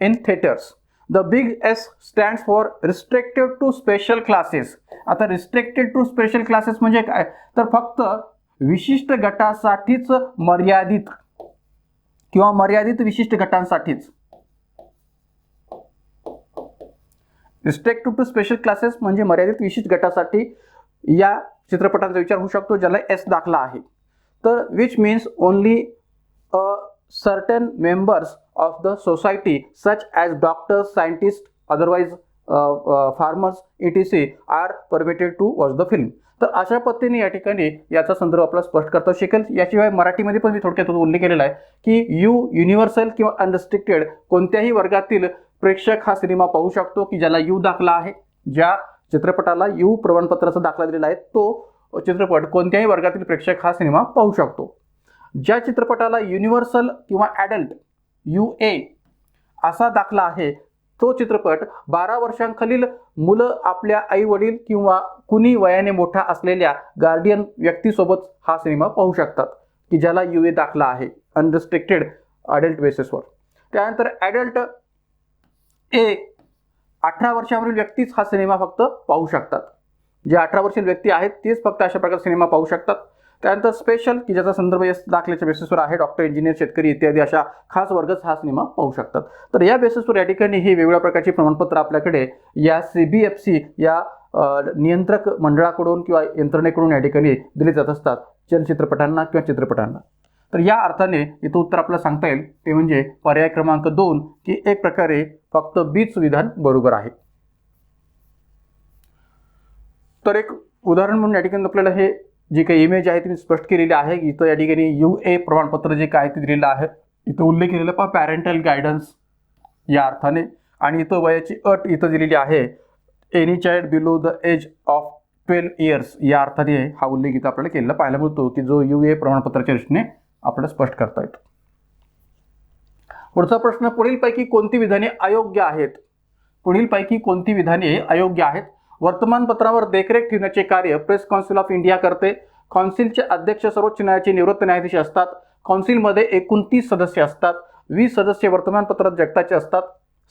in theatres. The big S stands for restricted to special classes. आता restricted to special classes म्हणजे काय तर फक्त विशिष्ट गटासाठीच मर्यादित किंवा मर्यादित विशिष्ट गटांसाठीच. रिस्ट्रिक्टेड टू स्पेशल क्लासेस म्हणजे मर्यादित विशिष्ट गटासाठी या चित्रपटांचा विचार होऊ शकतो ज्याला S दाखला आहे. तर which means only certain members of the society such as doctors, scientists, otherwise farmers etc are permitted to watch the film. तर अशा पद्धतीने या ठिकाणी याचा संदर्भ आपल्याला स्पष्ट करता शिकेल. याशिवाय मराठीमध्ये पण मी थोडक्यात उल्लेख केलेला आहे की युनिव्हर्सल किंवा अनरिस्ट्रिक्टेड कोणत्याही वर्गातील प्रेक्षक हा सिनेमा पाहू शकतो की ज्याला U दाखला आहे. ज्या चित्रपटाला यू प्रमाणपत्राचा दाखला दिलेला आहे तो चित्रपट कोणत्याही वर्गातील प्रेक्षक हा सिनेमा पाहू शकतो. ज्या चित्रपटाला युनिव्हर्सल किंवा ॲडल्ट UA असा दाखला आहे तो चित्रपट 12 वर्षांखालील मुलं आपल्या आई वडील किंवा कुणी वयाने मोठा असलेल्या गार्डियन व्यक्तीसोबत हा सिनेमा पाहू शकतात की ज्याला UA दाखला आहे अनरिस्ट्रिक्टेड अडल्ट बेसिसवर. त्यानंतर ॲडल्ट A 18 वर्षावरील व्यक्तीच हा सिनेमा फक्त पाहू शकतात. जे 18 वर्षीय व्यक्ती आहेत तेच फक्त अशा प्रकारचा सिनेमा पाहू शकतात. त्यानंतर स्पेशल की ज्याचा संदर्भ या दाखल्याच्या बेसिसवर आहे, डॉक्टर, इंजिनियर, शेतकरी इत्यादी अशा खास वर्गच हा सिनेमा पाहू शकतात. तर या बेसिसवर या ठिकाणी ही वेगवेगळ्या प्रकारची प्रमाणपत्र आपल्याकडे या CBFC या नियंत्रक मंडळाकडून किंवा यंत्रणेकडून या ठिकाणी दिले जात असतात चलचित्रपटांना किंवा चित्रपटांना. तर या अर्थाने इथं उत्तर आपल्याला सांगता येईल ते म्हणजे पर्याय क्रमांक 2 की एक प्रकारे फक्त बीच विधान बरोबर आहे. तर एक उदाहरण म्हणून या ठिकाणी आपल्याला हे जी काही इमेज आहे ती स्पष्ट केलेली आहे. इथं या ठिकाणी UA प्रमाणपत्र जे काय ते दिलेलं आहे, इथं उल्लेख केलेला पहा पॅरेंटल गायडन्स या अर्थाने, आणि इथं वयाची अट इथं दिलेली आहे any child below the age of 12 years या अर्थाने हा उल्लेख इथं आपल्याला केलेला पाहायला मिळतो की जो UA प्रमाणपत्राच्या दृष्टीने आपल्याला स्पष्ट करता येतो. पुढचा प्रश्न, पुढीलपैकी कोणती विधाने अयोग्य आहेत? पुढीलपैकी कोणती विधाने अयोग्य आहेत? वर्तमानपत्रावर देखरेख ठेवण्याचे कार्य प्रेस काउन्सिल ऑफ इंडिया करते. काउन्सिलचे अध्यक्ष सर्वोच्च न्यायालयाचे निवृत्त न्यायाधीश असतात. काउन्सिलमध्ये 29 सदस्य असतात. 20 सदस्य वर्तमानपत्रात जगताचे असतात.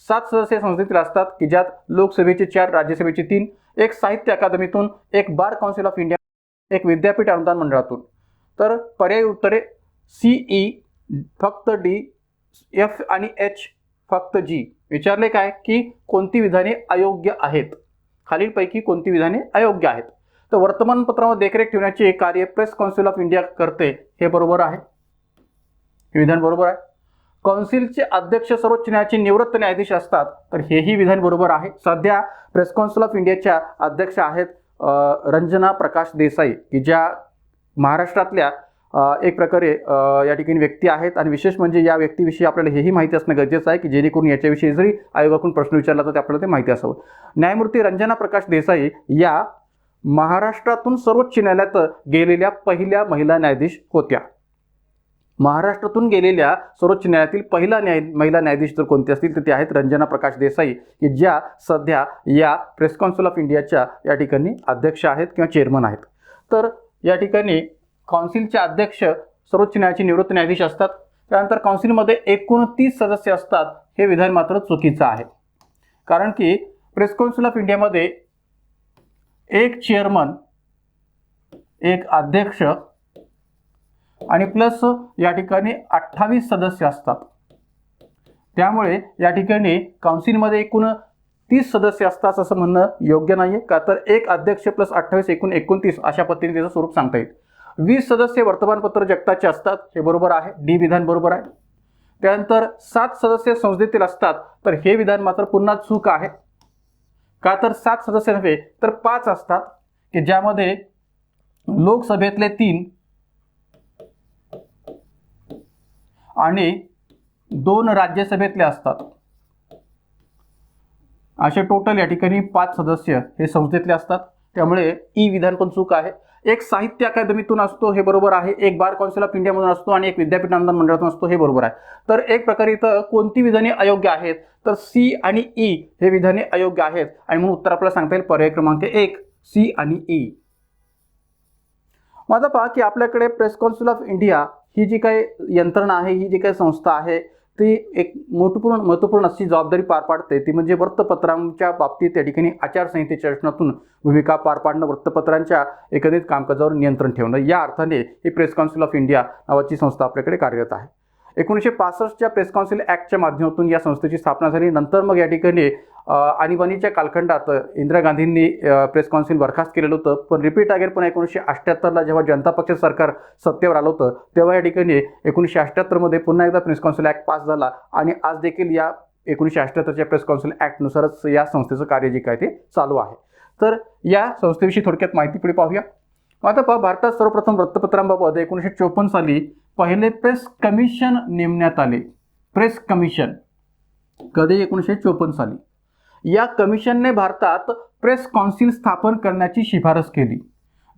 7 सदस्य संसदेतील असतात की ज्यात लोकसभेचे 4, राज्यसभेचे 3, एक साहित्य अकादमीतून, एक बार काउन्सिल ऑफ इंडिया, एक विद्यापीठ अनुदान मंडळातून. तर पर्यायी उत्तरे CE फक्त D, F आणि H फक्त G. विचारले काय की कोणती विधाने अयोग्य आहेत? खालीलपैकी कोणती विधाने अयोग्य आहेत? तर वर्तमानपत्रावर देखरेख ठेवण्याचे कार्य प्रेस काउन्सिल ऑफ इंडिया करते, हे बरोबर आहे, हे विधान बरोबर आहे. काउन्सिलचे अध्यक्ष सर्वोच्च न्यायालयाचे निवृत्त न्यायाधीश असतात, तर हेही विधान बरोबर आहे. सध्या प्रेस काउन्सिल ऑफ इंडियाच्या अध्यक्ष आहेत रंजना प्रकाश देसाई की ज्या महाराष्ट्रातल्या एक प्रकारे या ठिकाणी व्यक्ती आहेत. आणि विशेष म्हणजे या व्यक्तीविषयी आपल्याला हेही माहिती असणं गरजेचं आहे की जेणेकरून याच्याविषयी जरी आयोगाकडून प्रश्न विचारला तर आपल्याला ते माहिती असावं. न्यायमूर्ती रंजना प्रकाश देसाई या महाराष्ट्रातून सर्वोच्च न्यायालयात गेलेल्या पहिल्या महिला न्यायाधीश होत्या. महाराष्ट्रातून गेलेल्या सर्वोच्च न्यायालयातील पहिला महिला न्यायाधीश जर कोणते असतील तर ते आहेत रंजना प्रकाश देसाई की ज्या सध्या या प्रेस काउन्सिल ऑफ इंडियाच्या या ठिकाणी अध्यक्ष आहेत किंवा चेअरमन आहेत. तर या ठिकाणी काउन्सिलचे अध्यक्ष सर्वोच्च न्यायालयाचे निवृत्त न्यायाधीश असतात. त्यानंतर काउन्सिलमध्ये 29 सदस्य असतात, हे विधान मात्र चुकीचं आहे. कारण की प्रेस काउन्सिल ऑफ इंडियामध्ये एक चेअरमन, एक अध्यक्ष आणि प्लस या ठिकाणी 28 सदस्य असतात. त्यामुळे या ठिकाणी काउन्सिलमध्ये एकूण 30 सदस्य असतात असं म्हणणं योग्य नाही आहे. का तर एक अध्यक्ष प्लस 28 एकूण 29 अशा पद्धतीने त्याचं स्वरूप सांगता येईल. 20 सदस्य वर्तमानपत्र जगताचे असतात, हे बरोबर आहे, D विधान बरोबर आहे. त्यानंतर 7 सदस्य संसदेतील असतात, तर हे विधान मात्र पुन्हा चूक आहे. का तर 7 सदस्य नव्हे तर 5 असतात की ज्यामध्ये लोकसभेतले 3 आणि 2 राज्यसभेतले असतात. असे टोटल या ठिकाणी 5 सदस्य हे संसदेतले असतात. त्यामुळे ई विधान पण चूक आहे. एक साहित्य अकादमीतून असतो, हे बरोबर आहे. एक बार काउन्सिल ऑफ इंडियामधून असतो आणि एक विद्यापीठ अनुदान मंडळातून असतो, हे बरोबर आहे. तर एक प्रकारे इथं कोणती विधाने अयोग्य आहेत? तर C आणि E हे विधाने अयोग्य आहेत आणि म्हणून उत्तर आपल्याला सांगता येईल पर्याय क्रमांक 1 C आणि E. माझा पहा की आपल्याकडे प्रेस काउन्सिल ऑफ इंडिया ही जी काही यंत्रणा आहे, ही जी काही संस्था आहे, ती एक महत्त्वपूर्ण अशी जबाबदारी पार पाडते. ती म्हणजे वृत्तपत्रांच्या बाबतीत या ठिकाणी आचारसंहितेच्या रचनातून भूमिका पार पाडणं, वृत्तपत्रांच्या एकंदरीत कामकाजावर नियंत्रण ठेवणं. या अर्थाने ही प्रेस काउन्सिल ऑफ इंडिया नावाची संस्था आपल्याकडे कार्यरत आहे. 1965च्या प्रेस काउन्सिल ॲक्टच्या माध्यमातून या संस्थेची स्थापना झाली. नंतर मग या ठिकाणी आणीबाणीच्या कालखंडात इंदिरा गांधींनी प्रेस काउन्सिल बरखास्त केलेलं होतं. पण रिपीट अगेन पण 1978ला जेव्हा जनता पक्ष सरकार सत्तेवर आलं होतं तेव्हा या ठिकाणी 1978मध्ये पुन्हा एकदा प्रेस काउन्सिल ॲक्ट पास झाला आणि आज देखील या 1978च्या प्रेस काउन्सिल ॲक्टनुसारच या संस्थेचं कार्य जे काय ते चालू आहे. तर या संस्थेविषयी थोडक्यात माहिती पुढे पाहूया. आता पहा, भारतात सर्वप्रथम वृत्तपत्रांबाबत 1954 साली पहिले प्रेस कमिशन नेमण्यात आले. प्रेस कमिशन कधी? 1954 साली. या कमिशनने भारतात प्रेस कौन्सिल स्थापन करण्याची शिफारस केली.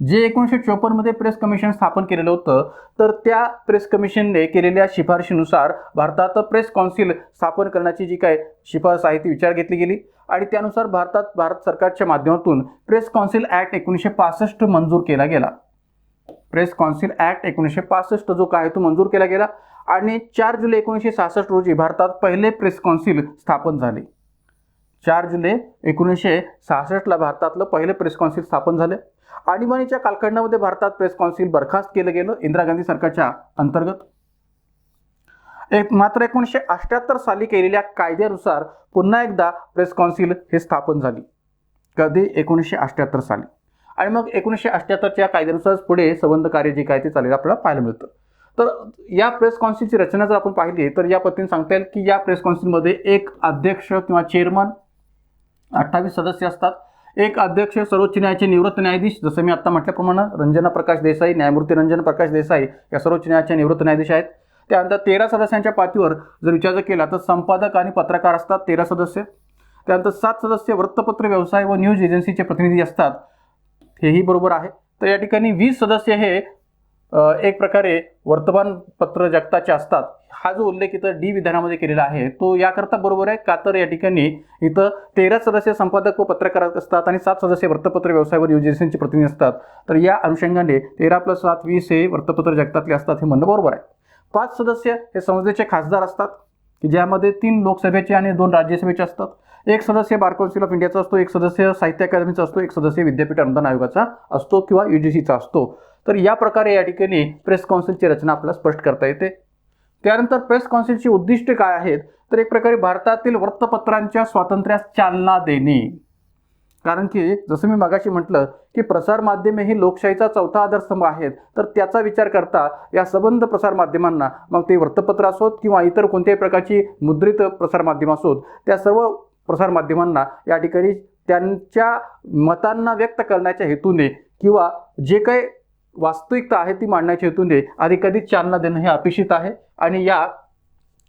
जे 1954 मध्ये प्रेस कमिशन स्थापन केलेलं होतं, तर त्या प्रेस कमिशनने केलेल्या शिफारशीनुसार भारतात प्रेस कौन्सिल स्थापन करण्याची जी काय शिफारस आहे ती विचार घेतली गेली आणि त्यानुसार भारत सरकारच्या माध्यमातून प्रेस कौन्सिल ॲक्ट 1965 मंजूर केला गेला. प्रेस कौन्सिल ॲक्ट 1965 जो काय तो मंजूर केला गेला आणि 4 जुलै 1966 रोजी भारतात पहिले प्रेस कौन्सिल स्थापन झाले. 4 जुलै 1966ला भारतातलं पहिले प्रेस कौन्सिल स्थापन झाले. आणीबाणीच्या कालखंडामध्ये भारतात प्रेस कौन्सिल बरखास्त केलं गेलं इंदिरा गांधी सरकारच्या अंतर्गत. मात्र 1978 साली केलेल्या कायद्यानुसार पुन्हा एकदा प्रेस कौन्सिल हे स्थापन झाली. कधी? 1978 साली. आणि मग 1978च्या कायद्यानुसार पुढे संबंध कार्य जे काय ते चालेल आपल्याला पाहायला मिळतं. तर या प्रेस कौन्सिलची रचना जर आपण पाहिली तर या पद्धतीने सांगता येईल की या प्रेस कौन्सिलमध्ये एक अध्यक्ष किंवा चेअरमन, 28 सदस्य असतात. एक अध्यक्ष, सर्वोच्च न्यायालयाचे निवृत्त न्यायाधीश, जसं मी आता म्हटल्याप्रमाणे रंजना प्रकाश देसाई, न्यायमूर्ती रंजना प्रकाश देसाई या सर्वोच्च न्यायालयाचे निवृत्त न्यायाधीश आहेत. त्यानंतर 13 सदस्यांच्या पातळीवर जर विचार केला तर संपादक आणि पत्रकार असतात 13 सदस्य. त्यानंतर 7 सदस्य वृत्तपत्र व्यवसाय व न्यूज एजन्सीचे प्रतिनिधी असतात, हेही बरोबर आहे. तर या ठिकाणी 20 सदस्य हे एक प्रकारे वर्तमानपत्र जगताचे असतात. हा जो उल्लेख इथं डी विधानामध्ये केलेला आहे तो याकरता बरोबर आहे का, तर या ठिकाणी इथं 13 सदस्य संपादक व पत्रकार असतात आणि 7 सदस्य वृत्तपत्र व्यवसाय व न्यूज एजन्सीचे प्रतिनिधी असतात. तर या अनुषंगाने 13 + 7 20 हे वृत्तपत्र जगतातले असतात, हे म्हणणं बरोबर आहे. 5 सदस्य हे संसदेचे खासदार असतात की ज्यामध्ये 3 लोकसभेचे आणि 2 राज्यसभेचे असतात. 1 सदस्य बार कौन्सिल ऑफ इंडियाचा असतो, 1 सदस्य साहित्य अकादमीचा असतो, 1 सदस्य विद्यापीठ अनुदान आयोगाचा असतो किंवा UGCचा असतो. तर या प्रकारे या ठिकाणी प्रेस कौन्सिलची रचना आपल्याला स्पष्ट करता येते. त्यानंतर प्रेस कौन्सिलची उद्दिष्टे काय आहेत, तर एक प्रकारे भारतातील वृत्तपत्रांच्या स्वातंत्र्यास चालना देणे. कारण की जसं मी मगाशी म्हटलं की प्रसार माध्यमे ही लोकशाहीचा चौथा आधारस्तंभ आहेत. तर त्याचा विचार करता या संबंध प्रसार माध्यमांना, मग ते वृत्तपत्र असोत किंवा इतर कोणत्याही प्रकारची मुद्रित प्रसार माध्यम असोत, त्या सर्व प्रसार माध्यमांना या ठिकाणी त्यांच्या मतांना व्यक्त करण्याच्या हेतूने किंवा जे काही वास्तविकता आहे ती मांडण्याच्या हेतूने अधिकाधिक चालना देणं हे अपेक्षित आहे. आणि या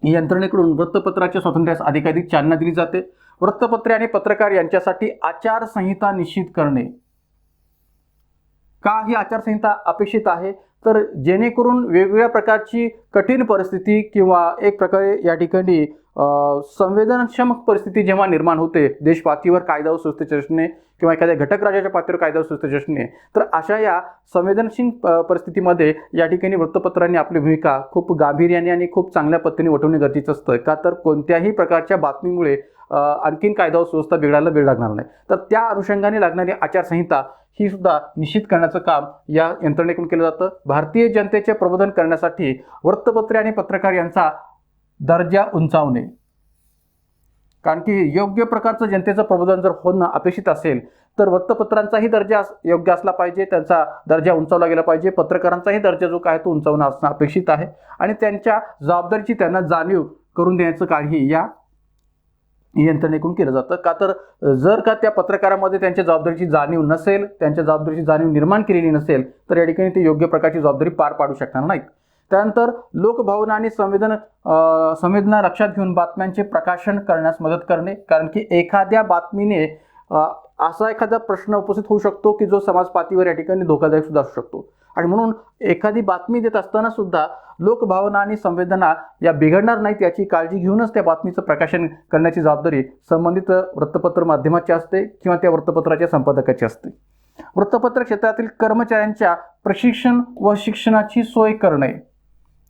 यंत्रणेकडून वृत्तपत्राच्या स्वातंत्र्यास अधिकाधिक चालना दिली जाते. वृत्तपत्रे आणि पत्रकार यांच्यासाठी आचारसंहिता निश्चित करणे. का ही आचारसंहिता अपेक्षित आहे, तर जेणेकरून वेगवेगळ्या प्रकारची कठीण परिस्थिती किंवा एक प्रकारे या ठिकाणी संवेदनक्षम परिस्थिती जेव्हा निर्माण होते, देश पातळीवर कायदा व सुव्यवस्थेचे असणे किंवा एखाद्या घटक राज्याच्या पातळीवर कायदा व सुव्यवस्थेचे असणे, तर अशा या संवेदनशील परिस्थितीमध्ये या ठिकाणी वृत्तपत्रांनी आपली भूमिका खूप गांभीर्याने आणि खूप चांगल्या पद्धतीने वठवणे गरजेचं असतं. का, तर कोणत्याही प्रकारच्या बातमीमुळे आणखीन कायदा व सुव्यवस्था बिघडायला वेळ लागणार नाही. तर त्या अनुषंगाने लागणारी आचारसंहिता ही सुद्धा निश्चित करण्याचं काम या यंत्रणेकडून केलं जातं. भारतीय जनतेचे प्रबोधन करण्यासाठी वृत्तपत्रे आणि पत्रकार यांचा दर्जा उंचावणे. कारण की योग्य प्रकारचं जनतेचं प्रबोधन जर होणं अपेक्षित असेल तर वृत्तपत्रांचाही दर्जा योग्य असला पाहिजे, त्यांचा दर्जा उंचावला गेला पाहिजे. पत्रकारांचाही दर्जा जो काय तो उंचावणं असणं अपेक्षित आहे आणि त्यांच्या जबाबदारीची त्यांना जाणीव करून देण्याचं कार्यही या यंत्रणेकडून केलं जातं. का, तर जर का त्या पत्रकारामध्ये त्यांच्या जबाबदारीची जाणीव नसेल, त्यांच्या जबाबदारीची जाणीव निर्माण केलेली नसेल, तर या ठिकाणी ते योग्य प्रकारची जबाबदारी पार पाडू शकणार नाहीत. त्यानंतर लोकभावना आणि संवेदना लक्षात घेऊन बातम्यांचे प्रकाशन करण्यास मदत करणे. कारण की एखाद्या बातमीने असा एखादा प्रश्न उपस्थित होऊ शकतो की जो समाज पातळीवर या ठिकाणी धोकादायक सुद्धा असू शकतो आणि म्हणून एखादी बातमी देत असताना सुद्धा लोकभावना आणि संवेदना या बिघडणार नाहीत याची काळजी घेऊनच त्या बातमीचं प्रकाशन करण्याची जबाबदारी संबंधित वृत्तपत्र माध्यमाची असते किंवा त्या वृत्तपत्राच्या संपादकाची असते. वृत्तपत्र क्षेत्रातील कर्मचाऱ्यांच्या प्रशिक्षण व शिक्षणाची सोय करणे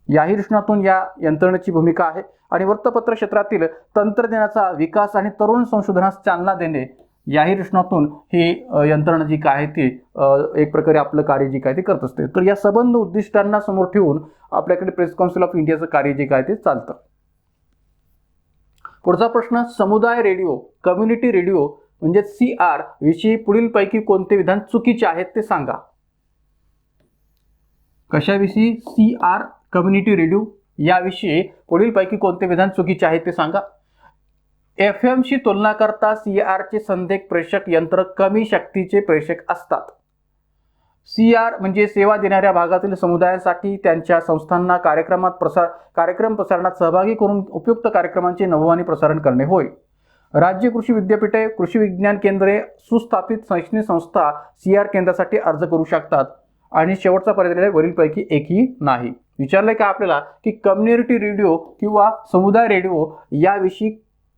याही दृष्टिकोनातून या यंत्रणेची भूमिका आहे. आणि वृत्तपत्र क्षेत्रातील तंत्रज्ञानाचा विकास आणि तरुण संशोधनास चालना देणे याही दृष्टिकोनातून ही यंत्रणा जी काय आहे ती एक प्रकारे आपलं कार्य जी काय ते करत असते. तर या संबंध उद्दिष्टांना समोर ठेवून आपल्याकडे प्रेस कौन्सिल ऑफ इंडियाचं कार्य जे काय ते चालतं. पुढचा प्रश्न, समुदाय रेडिओ कम्युनिटी रेडिओ म्हणजे CR विषयी पुढीलपैकी कोणते विधान चुकीचे आहेत ते सांगा. कशाविषयी? CR कम्युनिटी रेडिओ याविषयी पुढीलपैकी कोणते विधान चुकीचे आहेत ते सांगा. FMशी तुलना करता CRचे संदेश प्रेषक यंत्र कमी शक्तीचे प्रेषक असतात. CR म्हणजे सेवा देणाऱ्या भागातील समुदायासाठी त्यांच्या संस्थांना कार्यक्रम प्रसारणात सहभागी करून उपयुक्त कार्यक्रमांचे नववानी प्रसारण करणे होय. राज्य कृषी विद्यापीठे, कृषी विज्ञान केंद्रे, सुस्थापित शैक्षणिक संस्था CR केंद्रासाठी अर्ज करू शकतात. आणि शेवटचा पर्याय वरीलपैकी एकही नाही. विचारलंय का आपल्याला की कम्युनिटी रेडिओ किंवा समुदाय रेडिओ याविषयी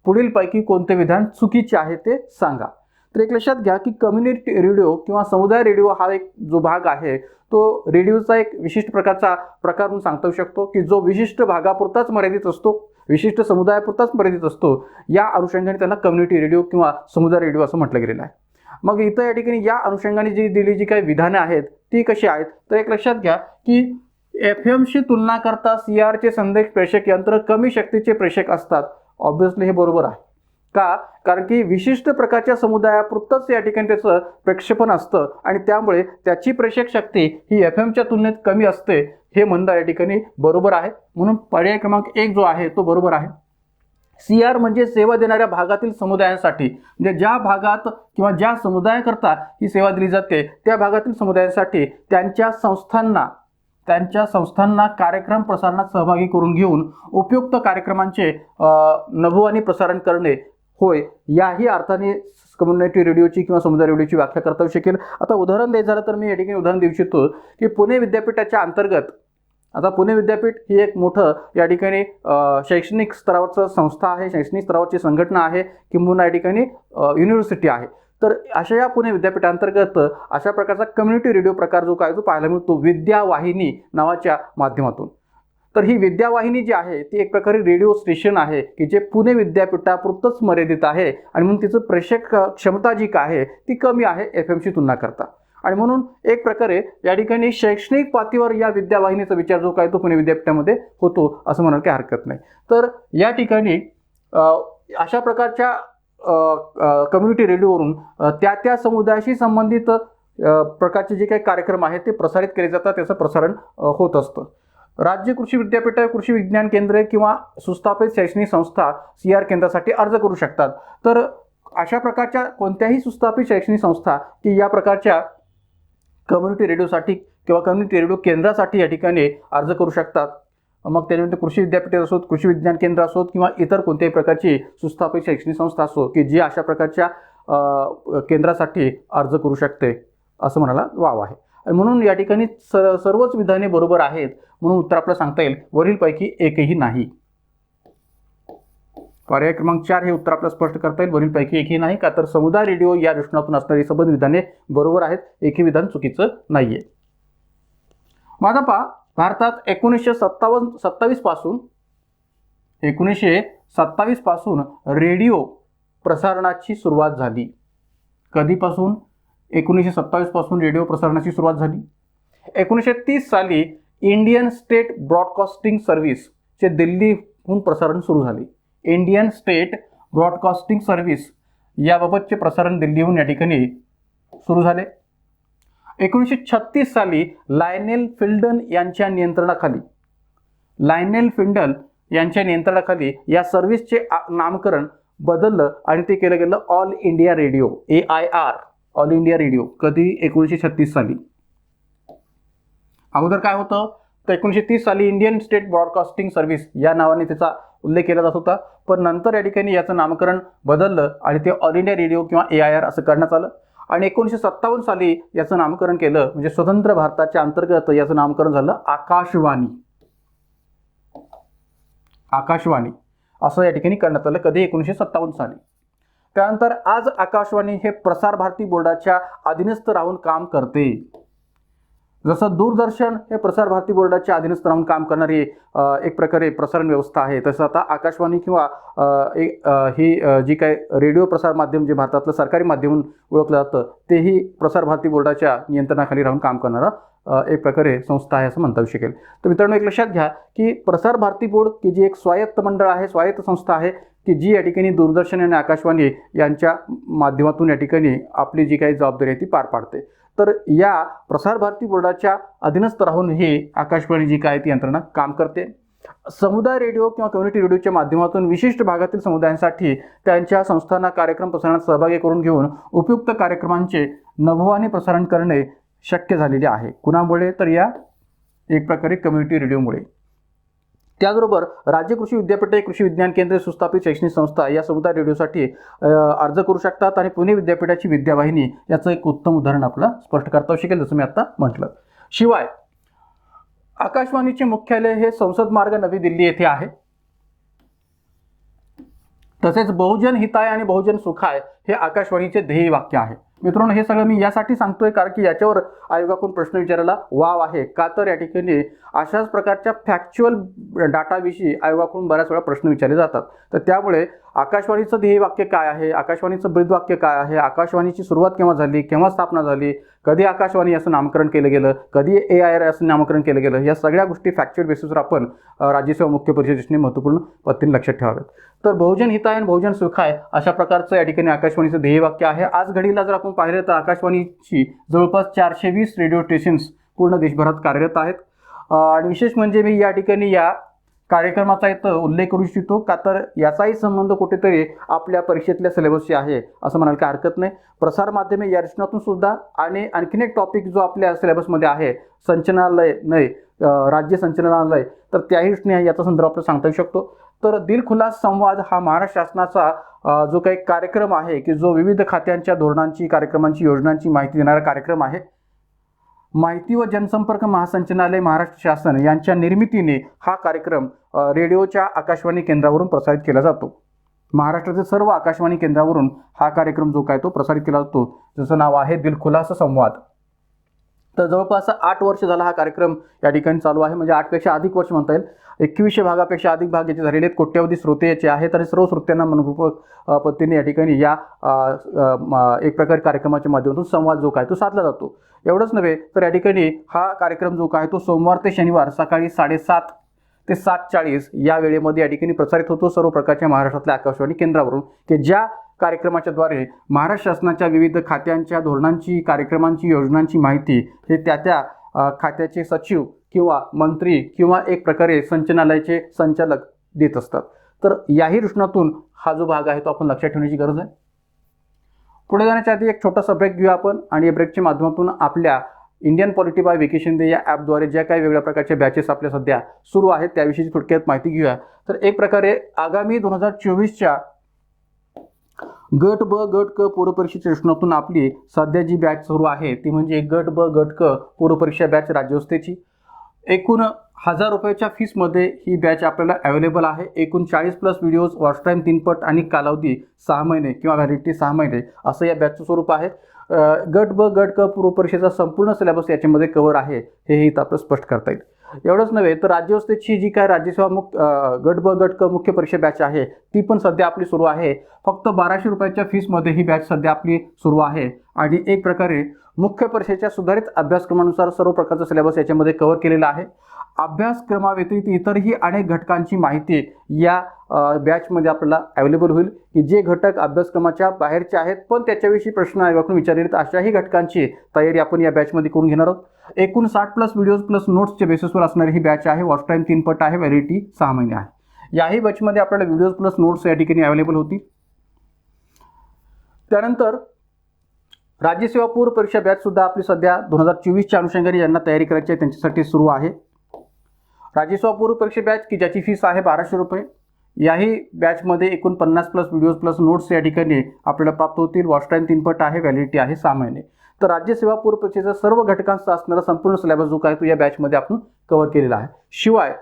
पुढीलपैकी कोणते विधान चुकीचे आहे ते सांगा. तर एक लक्षात घ्या की कम्युनिटी रेडिओ किंवा समुदाय रेडिओ हा एक जो भाग आहे तो रेडिओचा एक विशिष्ट प्रकार म्हणून सांगता येऊ शकतो की जो विशिष्ट भागापुरताच मर्यादित असतो, विशिष्ट समुदायापुरताच मर्यादित असतो. या अनुषंगाने त्याला कम्युनिटी रेडिओ किंवा समुदाय रेडिओ असं म्हटलं गेलेलं आहे. मग इथं या ठिकाणी या अनुषंगाने जी काही विधानं आहेत ती कशी आहेत, तर एक लक्षात घ्या की FM-शी तुलना करता CRचे संदेश प्रेषक यंत्र कमी शक्तीचे प्रेषक असतात. ऑब्व्हियसली हे बरोबर आहे. का? कारण की विशिष्ट प्रकारच्या समुदायापुरतंच या ठिकाणी त्याचं प्रक्षेपण असतं आणि त्यामुळे त्याची प्रेषक शक्ती ही FM-च्या तुलनेत कमी असते. हे म्हणणं या ठिकाणी बरोबर आहे. म्हणून पर्याय क्रमांक 1 जो आहे तो बरोबर आहे. CR म्हणजे सेवा देणाऱ्या भागातील समुदायांसाठी, म्हणजे ज्या भागात किंवा ज्या समुदायाकरता ही सेवा दिली जाते त्या भागातील समुदायांसाठी त्यांच्या संस्थांना कार्यक्रम प्रसारणात सहभागी करून घेऊन उपयुक्त कार्यक्रमांचे नभोवाणी प्रसारण करणे होय. याही अर्थाने कम्युनिटी रेडिओची किंवा समुदाय रेडिओची व्याख्या करता येऊ शकेल. आता उदाहरण द्यायचं झालं तर मी या ठिकाणी उदाहरण देऊ इच्छितो की पुणे विद्यापीठाच्या अंतर्गत, आता पुणे विद्यापीठ ही एक मोठं या ठिकाणी शैक्षणिक स्तरावरचं संस्था आहे, शैक्षणिक स्तरावरची संघटना आहे, किंबहुना या ठिकाणी युनिव्हर्सिटी आहे. तर अशा या पुणे विद्यापीठांतर्गत अशा प्रकारचा कम्युनिटी रेडिओ प्रकार जो काय तो पाहायला मिळतो विद्यावाहिनी नावाच्या माध्यमातून. तर ही विद्यावाहिनी जी आहे ती एक प्रकारे रेडिओ स्टेशन आहे की जे पुणे विद्यापीठापुरतंच मर्यादित आहे आणि म्हणून तिचं प्रेषक क्षमता जी काय आहे ती कमी आहे FM-शी तुलना करता. आणि म्हणून एक प्रकारे या ठिकाणी शैक्षणिक पातळीवर या विद्यावाहिनीचा विचार जो काय तो पुणे विद्यापीठामध्ये होतो असं म्हणायला काही हरकत नाही. तर या ठिकाणी अशा प्रकारच्या कम्युनिटी रेडिओवरून त्या समुदायाशी संबंधित प्रकारचे जे काही कार्यक्रम आहेत ते प्रसारित केले जातात, त्याचं प्रसारण होत असतं. राज्य कृषी विद्यापीठ, कृषी विज्ञान केंद्रे किंवा सुस्थापित शैक्षणिक संस्था CR केंद्रासाठी अर्ज करू शकतात. तर अशा प्रकारच्या कोणत्याही सुस्थापित शैक्षणिक संस्था की या प्रकारच्या कम्युनिटी रेडिओसाठी किंवा कम्युनिटी रेडिओ केंद्रासाठी या ठिकाणी अर्ज करू शकतात. मग त्याच्यानंतर कृषी विद्यापीठ असोत, कृषी विज्ञान केंद्र असोत किंवा इतर कोणत्याही प्रकारची सुस्थापित शैक्षणिक संस्था असो की जी अशा प्रकारच्या केंद्रासाठी अर्ज करू शकते असं म्हणायला वाव आहे. आणि म्हणून या ठिकाणी सर्वच विधाने बरोबर आहेत. म्हणून उत्तर आपल्याला सांगता येईल वरीलपैकी एकही नाही. पर्याय क्रमांक 4 हे उत्तर आपल्याला स्पष्ट करता येईल वरीलपैकी एकही नाही. का तर समुदाय रेडिओ या दृष्टिकोनातून असणारी संबंध विधाने बरोबर आहेत, एकही विधान चुकीचं नाहीये. माझा पहा, भारतात 1927 पासून रेडिओ प्रसारणाची सुरुवात झाली. कधीपासून? 1927 पासून रेडिओ प्रसारणाची सुरुवात झाली. 1930 साली इंडियन स्टेट ब्रॉडकास्टिंग सर्व्हिसचे दिल्लीहून प्रसारण सुरू झाले. इंडियन स्टेट ब्रॉडकास्टिंग सर्व्हिस याबाबतचे प्रसारण दिल्लीहून या ठिकाणी सुरू झाले. 1936 साली लायनेल फिल्डन यांच्या नियंत्रणाखाली या सर्व्हिसचे नामकरण बदललं आणि ते केलं गेलं all India radio, AIR, all India radio. कधी? 1936 साली. अगोदर काय होतं तर 1930 साली इंडियन स्टेट ब्रॉडकास्टिंग सर्व्हिस या नावाने त्याचा उल्लेख केला जात होता, पण नंतर या ठिकाणी याचं नामकरण बदललं आणि ते ऑल इंडिया रेडिओ किंवा AIR असं करण्यात आलं. आणि 1957 साली याचं नामकरण केलं, म्हणजे स्वतंत्र भारताच्या अंतर्गत याचं नामकरण झालं आकाशवाणी असं या ठिकाणी करण्यात आलं. कधी? 1957 साली. त्यानंतर आज आकाशवाणी हे प्रसार भारती बोर्डाच्या अधीनस्थ राहून काम करते. जसं दूरदर्शन हे प्रसार भारती बोर्डाच्या अधीनस्थ राहून काम करणारी एक प्रकारे प्रसारण व्यवस्था आहे, तसं आता आकाशवाणी किंवा ही जी काय रेडिओ प्रसार माध्यम जे भारतातलं सरकारी माध्यम म्हणून ओळखलं जातं तेही प्रसार भारती बोर्डाच्या नियंत्रणाखाली राहून काम करणारा एक प्रकारे संस्था आहे असं म्हणता येऊ शकेल. तर मित्रांनो, एक लक्षात घ्या की प्रसार भारती बोर्ड की जी एक स्वायत्त मंडळ आहे, स्वायत्त संस्था आहे की जी या ठिकाणी दूरदर्शन आणि आकाशवाणी यांच्या माध्यमातून या ठिकाणी आपली जी काही जबाबदारी आहे ती पार पाडते. तर या प्रसार भारती बोर्डाच्या अधीनस्थ राहून ही आकाशवाणी जी काय ती यंत्रणा काम करते. समुदाय रेडिओ किंवा कम्युनिटी रेडिओच्या माध्यमातून विशिष्ट भागातील समुदायांसाठी त्यांच्या संस्थांना कार्यक्रम प्रसारणात सहभागी करून घेऊन उपयुक्त कार्यक्रमांचे नभोवाणी प्रसारण करणे शक्य झालेले आहे. कुणामुळे? तर या एक प्रकारे कम्युनिटी रेडिओमुळे. त्याचबरोबर राज्य कृषी विद्यापीठे, कृषी विज्ञान केंद्रे, सुस्थापित शैक्षणिक संस्था या समुदाय रेडिओसाठी अर्ज करू शकतात आणि पुणे विद्यापीठाची विद्यावाहिनी याचं एक उत्तम उदाहरण आपल्याला स्पष्ट करता येऊ शकेल, जसं मी आता म्हटलं. शिवाय आकाशवाणीचे मुख्यालय हे संसद मार्ग नवी दिल्ली येथे आहे. तसेच बहुजन हिताय आणि बहुजन सुखाय हे आकाशवाणीचे ध्येय वाक्य आहे. मित्रांनो, हे सगळं मी यासाठी सांगतोय कारण की याच्यावर आयोगाकडून प्रश्न विचारायला वाव आहे. का तर या ठिकाणी अशाच प्रकारच्या फॅक्च्युअल डाटाविषयी आयोगाकडून बऱ्याच वेळा प्रश्न विचारले जातात. तर त्यामुळे आकाशवाणीचं ध्येय वाक्य काय आहे, आकाशवाणीचं ब्रीदवाक्य काय आहे, आकाशवाणीची सुरुवात केव्हा झाली, केव्हा स्थापना झाली, कधी आकाशवाणी असं नामकरण केलं गेलं, कधी AIR असं नामकरण केलं गेलं, या सगळ्या गोष्टी फॅक्च्युअल बेसिसवर आपण राज्यसेवा मुख्य परिषदेने महत्त्वपूर्ण पद्धतीने लक्षात ठेवाव्यात. तर बहुजन हिताय आणि बहुजन सुखाय अशा प्रकारचं या ठिकाणी आकाशवाणीचं ध्येय वाक्य आहे. आज घडीला जर आपण पाहिलं तर आकाशवाणीची जवळपास 420 रेडिओ स्टेशन्स पूर्ण देशभरात कार्यरत आहेत. आणि विशेष म्हणजे मी या ठिकाणी या कार्यक्रमाचा इथं उल्लेख करू इच्छितो का तर याचाही संबंध कुठेतरी आपल्या परीक्षेतल्या सिलेबसशी आहे असं म्हणायला काही हरकत नाही. प्रसारमाध्यमे या दृष्टीतून सुद्धा आणि आणखीन एक टॉपिक जो आपल्या सिलेबसमध्ये आहे संचालनालय नाही राज्य संचालनालय, तर त्याही दृष्टीने याचा संदर्भ आपण सांगता येऊ शकतो. तर दिलखुलास संवाद हा महाराष्ट्र शासनाचा जो काही कार्यक्रम आहे की जो विविध खात्यांच्या धोरणांची, कार्यक्रमांची, योजनांची माहिती देणारा कार्यक्रम आहे. माहिती व जनसंपर्क महासंचालनालय महाराष्ट्र शासन यांच्या निर्मितीने हा कार्यक्रम रेडिओच्या आकाशवाणी केंद्रावरून प्रसारित केला जातो. महाराष्ट्रातील सर्व आकाशवाणी केंद्रावरून हा कार्यक्रम जो काय तो प्रसारित केला जातो, ज्याचं नाव आहे दिलखुलास संवाद. तर जवळपास 8 वर्ष झाला हा कार्यक्रम या ठिकाणी चालू आहे. म्हणजे 8 पेक्षा अधिक वर्ष म्हणता येईल. 2100 भागापेक्षा अधिक भाग याचे झालेले आहेत. कोट्यावधी श्रोते याचे आहेत आणि सर्व श्रोत्यांना मनोरूप पद्धतीने या ठिकाणी या एक प्रकार कार्यक्रमाच्या माध्यमातून संवाद जो काय तो साधला जातो. एवढंच नव्हे तर या ठिकाणी हा कार्यक्रम जो काय तो सोमवार ते शनिवार सकाळी 7:30 ते 7:40 या वेळेमध्ये या ठिकाणी प्रसारित होतो सर्व प्रकारच्या महाराष्ट्रातल्या आकाशवाणी केंद्रावरून, की ज्या कार्यक्रमाच्या द्वारे महाराष्ट्र शासनाच्या विविध खात्यांच्या धोरणांची, कार्यक्रमांची, योजनांची माहिती हे त्या खात्याचे सचिव किंवा मंत्री किंवा एक प्रकारे संचालनालयाचे संचालक देत असतात. तर याही दृष्टीतून हा जो भाग आहे तो आपण लक्षात ठेवण्याची गरज आहे. पुढे जाण्याच्या आधी एक छोटासा ब्रेक घेऊया आपण आणि या ब्रेकच्या माध्यमातून आपल्या Indian polity bye vacation day या ॲपद्वारे ज्या काही वेगळ्या प्रकारच्या बॅचेस आपल्या सध्या सुरू आहेत त्याविषयी थोडक्यात माहिती घेऊया. तर एक प्रकारे आगामी 2024च्या गट ब गट क पूर्वपरीक्षेच्या दृष्टीतून आपली सध्या जी बॅच सुरू आहे ती म्हणजे गट ब गट क पूर्वपरीक्षा बॅच राज्यव्यवस्थेची. एकूण 1000 रुपयाच्या फीसमध्ये ही बॅच आपल्याला अवेलेबल आहे. एकूण 40+ व्हिडिओज, वॉच टाईम 3 पट आणि कालावधी 6 महिने किंवा व्हॅलिडिटी 6 महिने असं या बॅचचं स्वरूप आहे. गट ब गट क पूर्वपरीक्षेचा संपूर्ण सिलेबस याच्यामध्ये कव्हर आहे हेही इथं आपलं स्पष्ट करता येईल. एवढंच नव्हे तर राज्यव्यवस्थेची जी काय राज्यसेवा गट ब गट क मुख्य परीक्षा बॅच आहे ती पण सध्या आपली सुरू आहे. फक्त 1200 रुपयाच्या फीसमध्ये ही बॅच सध्या आपली सुरू आहे आणि एक प्रकारे मुख्य परीक्षेच्या सुधारित अभ्यासक्रमानुसार सर्व प्रकारचा सिलेबस याच्यामध्ये कव्हर केलेला आहे. अभ्यासक्रमाव्यतिरिक्त इतरही अनेक घटकांची माहिती या बॅचमध्ये आपल्याला अवेलेबल होईल की जे घटक अभ्यासक्रमाच्या बाहेरचे आहेत पण त्याच्याविषयी प्रश्न आयोगाकडून विचारलेत अशाही घटकांची तयारी आपण या बॅचमध्ये करून घेणार आहोत. एकूण 60+ व्हिडिओज प्लस नोट्सच्या बेसिसवर असणारी ही बॅच आहे. वॉच टाईम 3 पट आहे, व्हॅलिडिटी 6 महिने आहे. याही बॅचमध्ये आपल्याला व्हिडिओज प्लस नोट्स या ठिकाणी अवेलेबल होतील. त्यानंतर राज्यसेवा पूर्व परीक्षा बॅच सुद्धा आपली सध्या 2024च्या अनुषंगाने ज्यांना तयारी करायची आहे त्यांच्यासाठी सुरू आहे. राज्यसेवा पूर्व परीक्षा बॅच की ज्याची फीस आहे 1200 रुपये. याही बॅचमध्ये एकूण 50+ व्हिडिओज प्लस नोट्स या ठिकाणी आपल्याला प्राप्त होतील. वॉच टाईम 3 पट आहे, व्हॅलिडिटी आहे 6 महिने. तर राज्यसेवा पूर्व परीक्षेचा सर्व घटकांचा असणारा संपूर्ण सिलेबस जो काय तो या बॅचमध्ये आपण कव्हर केलेला आहे. शिवाय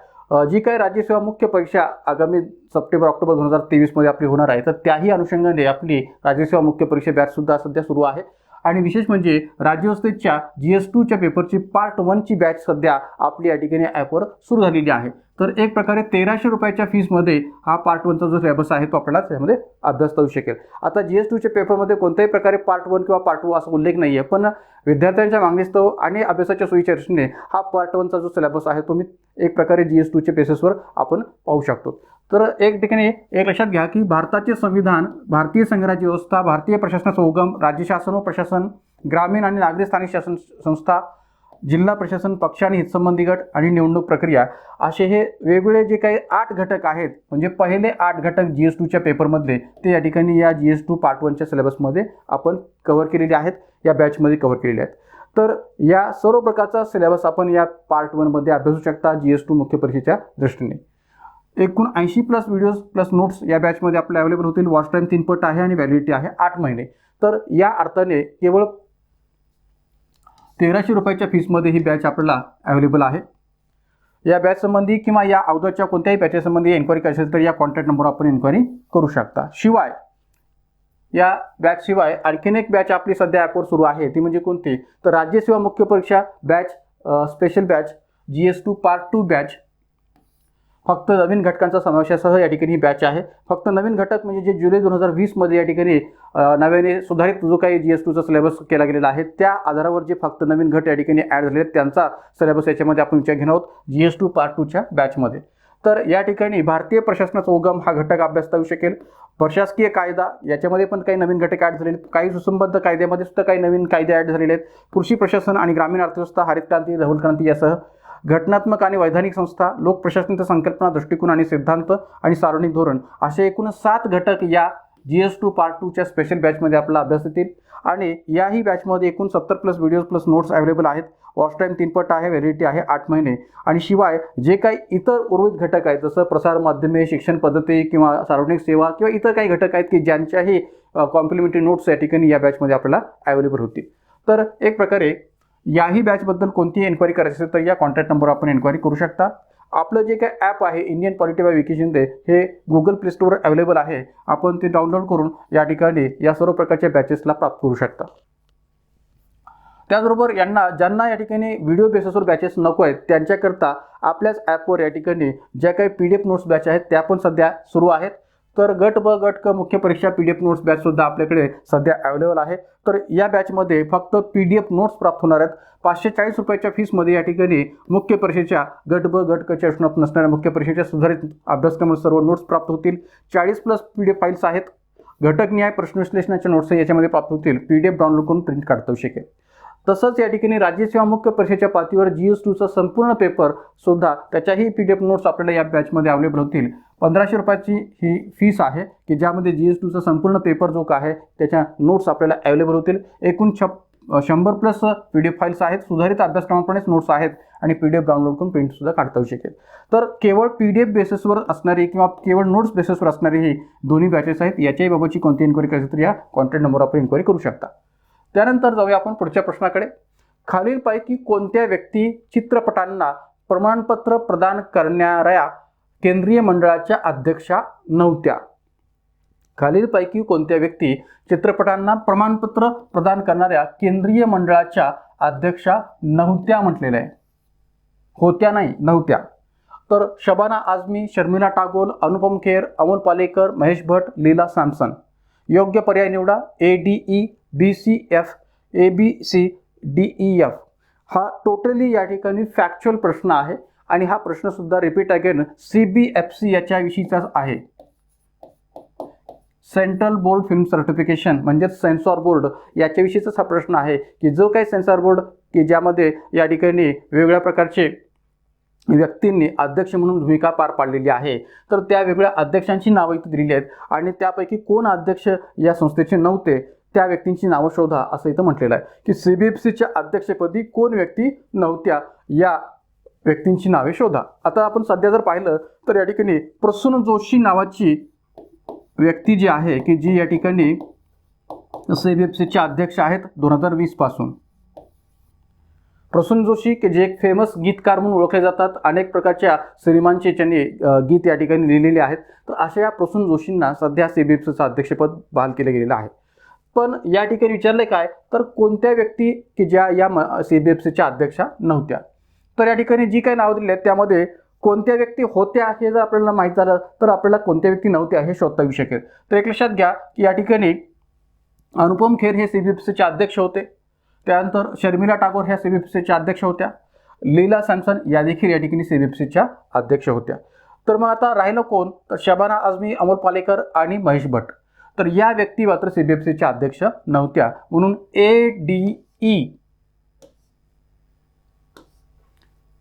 जी काही राज्यसेवा मुख्य परीक्षा आगामी सप्टेंबर-ऑक्टोबर 2023 आपली होणार आहे तर त्याही अनुषंगाने आपली राज्यसेवा मुख्य परीक्षा बॅच सुद्धा सध्या सुरू आहे. आणि विशेष म्हणजे राज्यव्यवस्थेच्या GS2च्या पेपरची पार्ट 1ची बॅच सध्या आपली या ठिकाणी ॲपवर सुरू झालेली आहे. तर एक प्रकारे 1300 रुपयाच्या फीसमध्ये हा पार्ट 1चा जो सिलेबस आहे तो आपल्याला त्यामध्ये अभ्यासता येऊ शकेल. आता GS2च्या पेपरमध्ये कोणत्याही प्रकारे पार्ट 1 किंवा पार्ट 2 असा उल्लेख नाही आहे पण विद्यार्थ्यांच्या मागणीस्तव आणि अभ्यासाच्या सोयीच्या दृष्टीने हा पार्ट 1चा जो सिलेबस आहे तो मी एक प्रकारे GS2च्या बेसिसवर आपण पाहू शकतो. तर एक ठिकाणी एक लक्षात घ्या की भारताचे संविधान, भारतीय संघराज्य व्यवस्था, भारतीय प्रशासनाचा उगम, राज्य शासन व प्रशासन, ग्रामीण आणि नागरी स्थानिक शासन संस्था, जिल्हा प्रशासन, पक्ष आणि हितसंबंधी गट आणि निवडणूक प्रक्रिया असे हे वेगवेगळे जे काही 8 घटक आहेत म्हणजे पहिले 8 घटक GS2च्या पेपरमधले ते या ठिकाणी या GS2 पार्ट 1च्या सिलेबसमध्ये आपण कव्हर केलेले आहेत, या बॅचमध्ये कव्हर केलेले आहेत. तर या सर्व प्रकारचा सिलेबस आपण या पार्ट 1मध्ये अभ्यासू शकता GS2 मुख्य परीक्षेच्या दृष्टीने. एकूण 80 प्लस व्हिडिओज प्लस नोट्स या बॅचमध्ये आपल्याला अवेलेबल होतील. वॉच टाईम 3 पट आहे आणि व्हॅलिडिटी आहे 8 महिने. तर या अर्थाने केवळ 1300 रुपयाच्या फीसमध्ये ही बॅच आपल्याला अवेलेबल आहे. या बॅच संबंधी किंवा या अगोदरच्या कोणत्याही बॅचेस संबंधी एन्क्वायरी करायची असेल तर या कॉन्टॅक्ट नंबरवर आपण एन्क्वायरी करू शकता. शिवाय या बॅच शिवाय आणखीन एक बॅच आपली सध्या ॲपवर सुरू आहे. ती म्हणजे कोणती, तर राज्य सेवा मुख्य परीक्षा batch special batch GS2 part 2 batch. फक्त नवीन घटकांचा समावेशासह या ठिकाणी ही बॅच आहे. फक्त नवीन घटक म्हणजे जे जुलै 2020 मध्ये या ठिकाणी नव्याने सुधारित जो काही GS2चा सिलेबस केला गेलेला आहे त्या आधारावर जे फक्त नवीन घट या ठिकाणी ॲड झालेले आहेत त्यांचा सिलेबस याच्यामध्ये आपण विचार घेणार आहोत GS2 पार्ट 2च्या बॅचमध्ये. तर या ठिकाणी भारतीय प्रशासनाचा उगम हा घटक अभ्यासता येऊ शकेल. प्रशासकीय कायदा याच्यामध्ये पण काही नवीन घटक ॲड झालेले, काही सुसंबद्ध कायद्यामध्ये सुद्धा काही नवीन कायदे ॲड झालेले आहेत. कृषी प्रशासन आणि ग्रामीण अर्थव्यवस्था, हरित क्रांती, धवल क्रांती यासह घटनात्मक आणि वैधानिक संस्था, लोक प्रशासनाचा संकल्पना, दृष्टिकोन आणि सिद्धांत आणि सार्वजनिक धोरण असे एकूण 7 घटक या GS2 पार्ट 2च्या स्पेशल बॅचमध्ये आपल्याला अभ्यास येतील. आणि याही बॅचमध्ये एकूण 70 plus videos plus notes available आहेत. वॉच टाईम 3 पट आहे, व्हॅलिडिटी आहे 8 महिने. आणि शिवाय जे काही इतर उर्वरित घटक आहेत जसं प्रसार माध्यमे, शिक्षण पद्धती किंवा सार्वजनिक सेवा किंवा इतर काही घटक आहेत की ज्यांच्याही कॉम्प्लिमेंटरी नोट्स या ठिकाणी या बॅचमध्ये आपल्याला अवेलेबल होतील. तर एक प्रकारे याही बॅचबद्दल कोणतीही एन्क्वायरी करायची असेल तर या कॉन्टॅक्ट नंबरवर आपण एन्क्वायरी करू शकता. आपलं जे काही ॲप आहे Indian polity bye Vicky Shinde हे गुगल प्ले स्टोअरवर अवेलेबल आहे. आपण ते डाउनलोड करून या ठिकाणी या सर्व प्रकारच्या बॅचेसला प्राप्त करू शकता. त्याचबरोबर ज्यांना या ठिकाणी व्हिडिओ बेसिसवर बॅचेस नको आहेत त्यांच्याकरता आपल्याच ॲपवर या ठिकाणी ज्या काही PDF नोट्स बॅच आहेत त्या पण सध्या सुरू आहेत. तर गट ब गट क मुख्य परीक्षा PDF नोट्स बॅचसुद्धा आपल्याकडे सध्या अवेलेबल आहे. तर या बॅचमध्ये फक्त PDF नोट्स प्राप्त होणार आहेत. 540 रुपयाच्या फीसमध्ये या ठिकाणी मुख्य परीक्षेच्या गट ब गट कच्या असणार नसणाऱ्या मुख्य परीक्षेच्या सुधारित अभ्यासक्रमाचे सर्व नोट्स प्राप्त होतील. 40 प्लस PDF फाईल्स आहेत. घटक न्याय प्रश्न विश्लेषणाच्या नोट्स याच्यामध्ये प्राप्त होतील. PDF डाउनलोड करून प्रिंट काढता येऊ शकेल. तसंच या ठिकाणी राज्य सेवा मुख्य परीक्षेच्या पातळीवर GS2चा संपूर्ण पेपर सुद्धा त्याच्याही PDF नोट्स आपल्याला या बॅचमध्ये अवेलेबल होतील. 1500 रुपयाची ही फीस आहे की ज्यामध्ये GS2चा संपूर्ण पेपर जो आहे त्याच्या नोट्स आपल्याला अवेलेबल होतील. एकूण 100 प्लस PDF फाईल्स आहेत. सुधारित अभ्यासक्रमाप्रमाणेच नोट्स आहेत आणि PDF डाउनलोड करून प्रिंटसुद्धा काढता येऊ शकेल. तर केवळ PDF बेसिसवर असणारी किंवा केवळ नोट्स बेसिसवर असणारी ही दोन्ही बॅचेस आहेत. याच्याही बाबतची कोणती इन्क्वायरी करायची तर या कॉन्टॅक्ट नंबरवर आपण इन्क्वायरी करू शकता. त्यानंतर जाऊया आपण पुढच्या प्रश्नाकडे. खालीलपैकी कोणत्या व्यक्ती चित्रपटांना प्रमाणपत्र प्रदान करणाऱ्या केंद्रीय मंडळाच्या अध्यक्षा नव्हत्या? खालीलपैकी कोणत्या व्यक्ती चित्रपटांना प्रमाणपत्र प्रदान करणाऱ्या केंद्रीय मंडळाच्या अध्यक्षा नव्हत्या म्हटलेलं आहे. होत्या नाही, नव्हत्या. तर शबाना आझमी, शर्मिला टागोर, अनुपम खेर, अमोल पालेकर, महेश भट्ट, लीला सॅमसन. योग्य पर्याय निवडा. ADE, BCF, ABCDEF. हा टोटली या ठिकाणी फॅक्च्युअल प्रश्न आहे आणि हा प्रश्न सुद्धा रिपीट अगेन CBFC याच्याविषयीचाच आहे. सेंट्रल बोर्ड फिल्म सर्टिफिकेशन म्हणजेच सेन्सॉर बोर्ड याच्याविषयीचाच हा प्रश्न आहे की जो काही सेन्सॉर बोर्ड की ज्यामध्ये या ठिकाणी वेगवेगळ्या प्रकारचे व्यक्तींनी अध्यक्ष म्हणून भूमिका पार पाडलेली आहे. तर त्या वेगळ्या अध्यक्षांची नावं इथे दिलेली आहेत आणि त्यापैकी कोण अध्यक्ष या संस्थेचे नव्हते त्या व्यक्तींची नावं शोधा असं इथं म्हटलेलं आहे की CBFCच्या अध्यक्षपदी कोण व्यक्ती नव्हत्या या व्यक्तींची नावे शोधा. आता आपण सध्या जर पाहिलं तर या ठिकाणी प्रसून जोशी नावाची व्यक्ती जी आहे की जी या ठिकाणी CBFCचे अध्यक्ष आहेत 2020 पासून. प्रसून जोशी की जे एक फेमस गीतकार म्हणून ओळखले जातात. अनेक प्रकारच्या सिनेमांचे त्यांनी गीत या ठिकाणी लिहिलेले आहेत. तर अशा या प्रसून जोशींना सध्या CBFCचं अध्यक्षपद बहाल केलं गेलेलं आहे. पण या ठिकाणी विचारले काय तर कोणत्या व्यक्ती की ज्या या CBFCच्या अध्यक्षा नव्हत्या. तर या ठिकाणी जी काही नावं दिली आहेत त्यामध्ये कोणत्या व्यक्ती होत्या हे जर आपल्याला माहीत झालं तर आपल्याला कोणत्या व्यक्ती नव्हत्या हे शोधता येऊ शकेल. तर एक लक्षात घ्या की या ठिकाणी अनुपम खेर हे CBFCचे अध्यक्ष होते. त्यानंतर शर्मिला टागोर ह्या CBFCच्या अध्यक्ष होत्या. लीला सॅमसन या देखील या ठिकाणी CBFCच्या अध्यक्ष होत्या. तर मग आता राहिलं कोण तर शबाना आझमी, अमोल पालेकर आणि महेश भट्ट. तर या व्यक्ती मात्र CBFCच्या अध्यक्ष नव्हत्या. म्हणून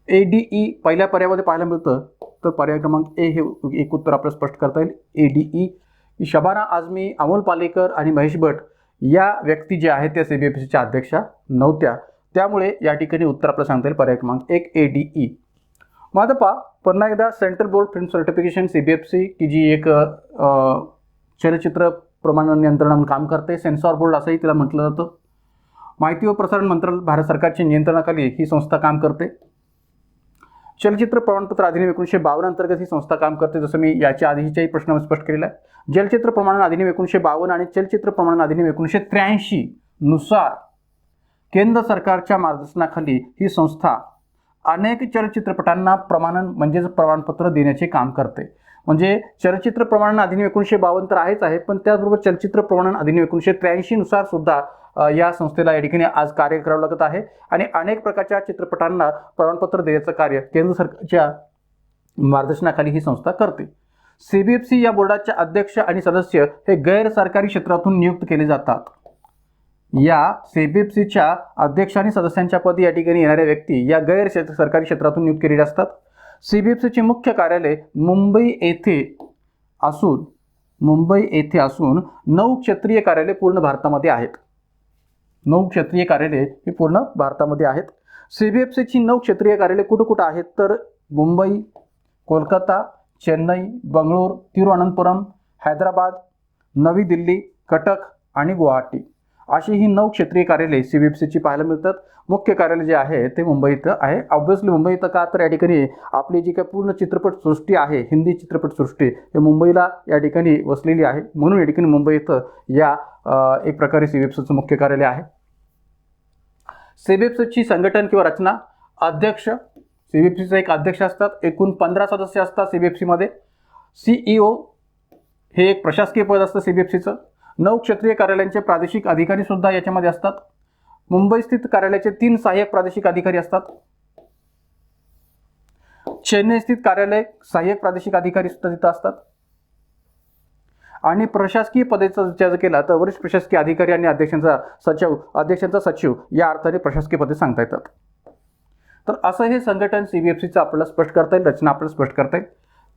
ADE पहिल्या पर्यायामध्ये पाहायला मिळतं. तर पर्याय क्रमांक A हे एक उत्तर आपल्याला स्पष्ट करता येईल. ADE शबाना आझमी, अमोल पालेकर आणि महेश भट्ट या व्यक्ती ज्या आहेत त्या CBFCच्या अध्यक्षा नव्हत्या. त्यामुळे या ठिकाणी उत्तर आपल्याला सांगता येईल पर्याय क्रमांक 1 ADE. माधपा पुन्हा एकदा central board film certification CBFC की जी एक चलचित्र प्रमाणन नियंत्रण म्हणून काम करते, सेन्सॉर बोर्ड असंही तिला म्हटलं जातं. माहिती व प्रसारण मंत्रालय भारत सरकारच्या नियंत्रणाखाली ही संस्था काम करते. चलचित्र प्रमाणपत्र अधिनियम 1952 अंतर्गत ही संस्था काम करते, जसं मी याच्या आधीच्याही प्रश्न स्पष्ट केलेला आहे. जलचित्र प्रमाणन अधिनियम 1952 आणि चलचित्र प्रमाणन अधिनियम 1983 नुसार केंद्र सरकारच्या मार्गदर्शनाखाली ही संस्था अनेक चलचित्रपटांना प्रमाणन म्हणजेच प्रमाणपत्र देण्याचे काम करते. म्हणजे चलचित्र प्रमाणन अधिनियम 1952 तर आहेच आहे, पण त्याचबरोबर चलचित्र प्रमाणन अधिनियम 1983 नुसार सुद्धा या संस्थेला या ठिकाणी आज कार्य करावं लागत आहे आणि अनेक प्रकारच्या चित्रपटांना प्रमाणपत्र देण्याचं कार्य केंद्र सरकारच्या मार्गदर्शनाखाली ही संस्था करते. CBFC या बोर्डाचे अध्यक्ष आणि सदस्य हे गैर सरकारी क्षेत्रातून नियुक्त केले जातात. या CBFCच्या अध्यक्ष आणि सदस्यांच्या पदी या ठिकाणी येणाऱ्या व्यक्ती या गैर सरकारी क्षेत्रातून नियुक्त केलेल्या असतात. CBFCचे मुख्य कार्यालय मुंबई येथे असून 9 क्षेत्रीय कार्यालय पूर्ण भारतामध्ये आहेत. 9 क्षेत्रीय कार्यालय ही पूर्ण भारतामध्ये आहेत. CBFCची 9 क्षेत्रीय कार्यालय कुठं आहेत तर मुंबई, कोलकाता, चेन्नई, बंगळूर, तिरुवनंतपुरम, हैदराबाद, नवी दिल्ली, कटक आणि गुवाहाटी अशी ही 9 क्षेत्रीय कार्यालय CBFCची पाहायला मिळतात. मुख्य कार्यालय जे आहे ते मुंबईत आहे. ऑब्व्हियसली मुंबईत का तर या ठिकाणी आपली जी काही पूर्ण चित्रपटसृष्टी आहे, हिंदी चित्रपटसृष्टी हे मुंबईला या ठिकाणी वसलेली आहे, म्हणून या ठिकाणी मुंबईत या एक प्रकारे CBFCचं मुख्य कार्यालय आहे. CBFCची संघटन किंवा रचना, अध्यक्ष, CBFCचे एक अध्यक्ष असतात, एकूण 15 सदस्य असतात CBFCमध्ये. CEO हे एक प्रशासकीय पद असतं CBFCचं. 9 क्षेत्रीय कार्यालयांचे प्रादेशिक अधिकारी सुद्धा याच्यामध्ये असतात. मुंबई स्थित कार्यालयाचे 3 सहाय्यक प्रादेशिक अधिकारी असतात. चेन्नई स्थित कार्यालय सहाय्यक प्रादेशिक अधिकारी सुद्धा तिथं असतात. आणि प्रशासकीय पदाचा विचार केला तर वरिष्ठ प्रशासकीय अधिकारी आणि अध्यक्षांचा सचिव या अर्थाने प्रशासकीय पदे सांगता येतात. तर असं हे संघटन CBFCचं आपल्याला स्पष्ट करता येईल, रचना आपल्याला स्पष्ट करता येईल.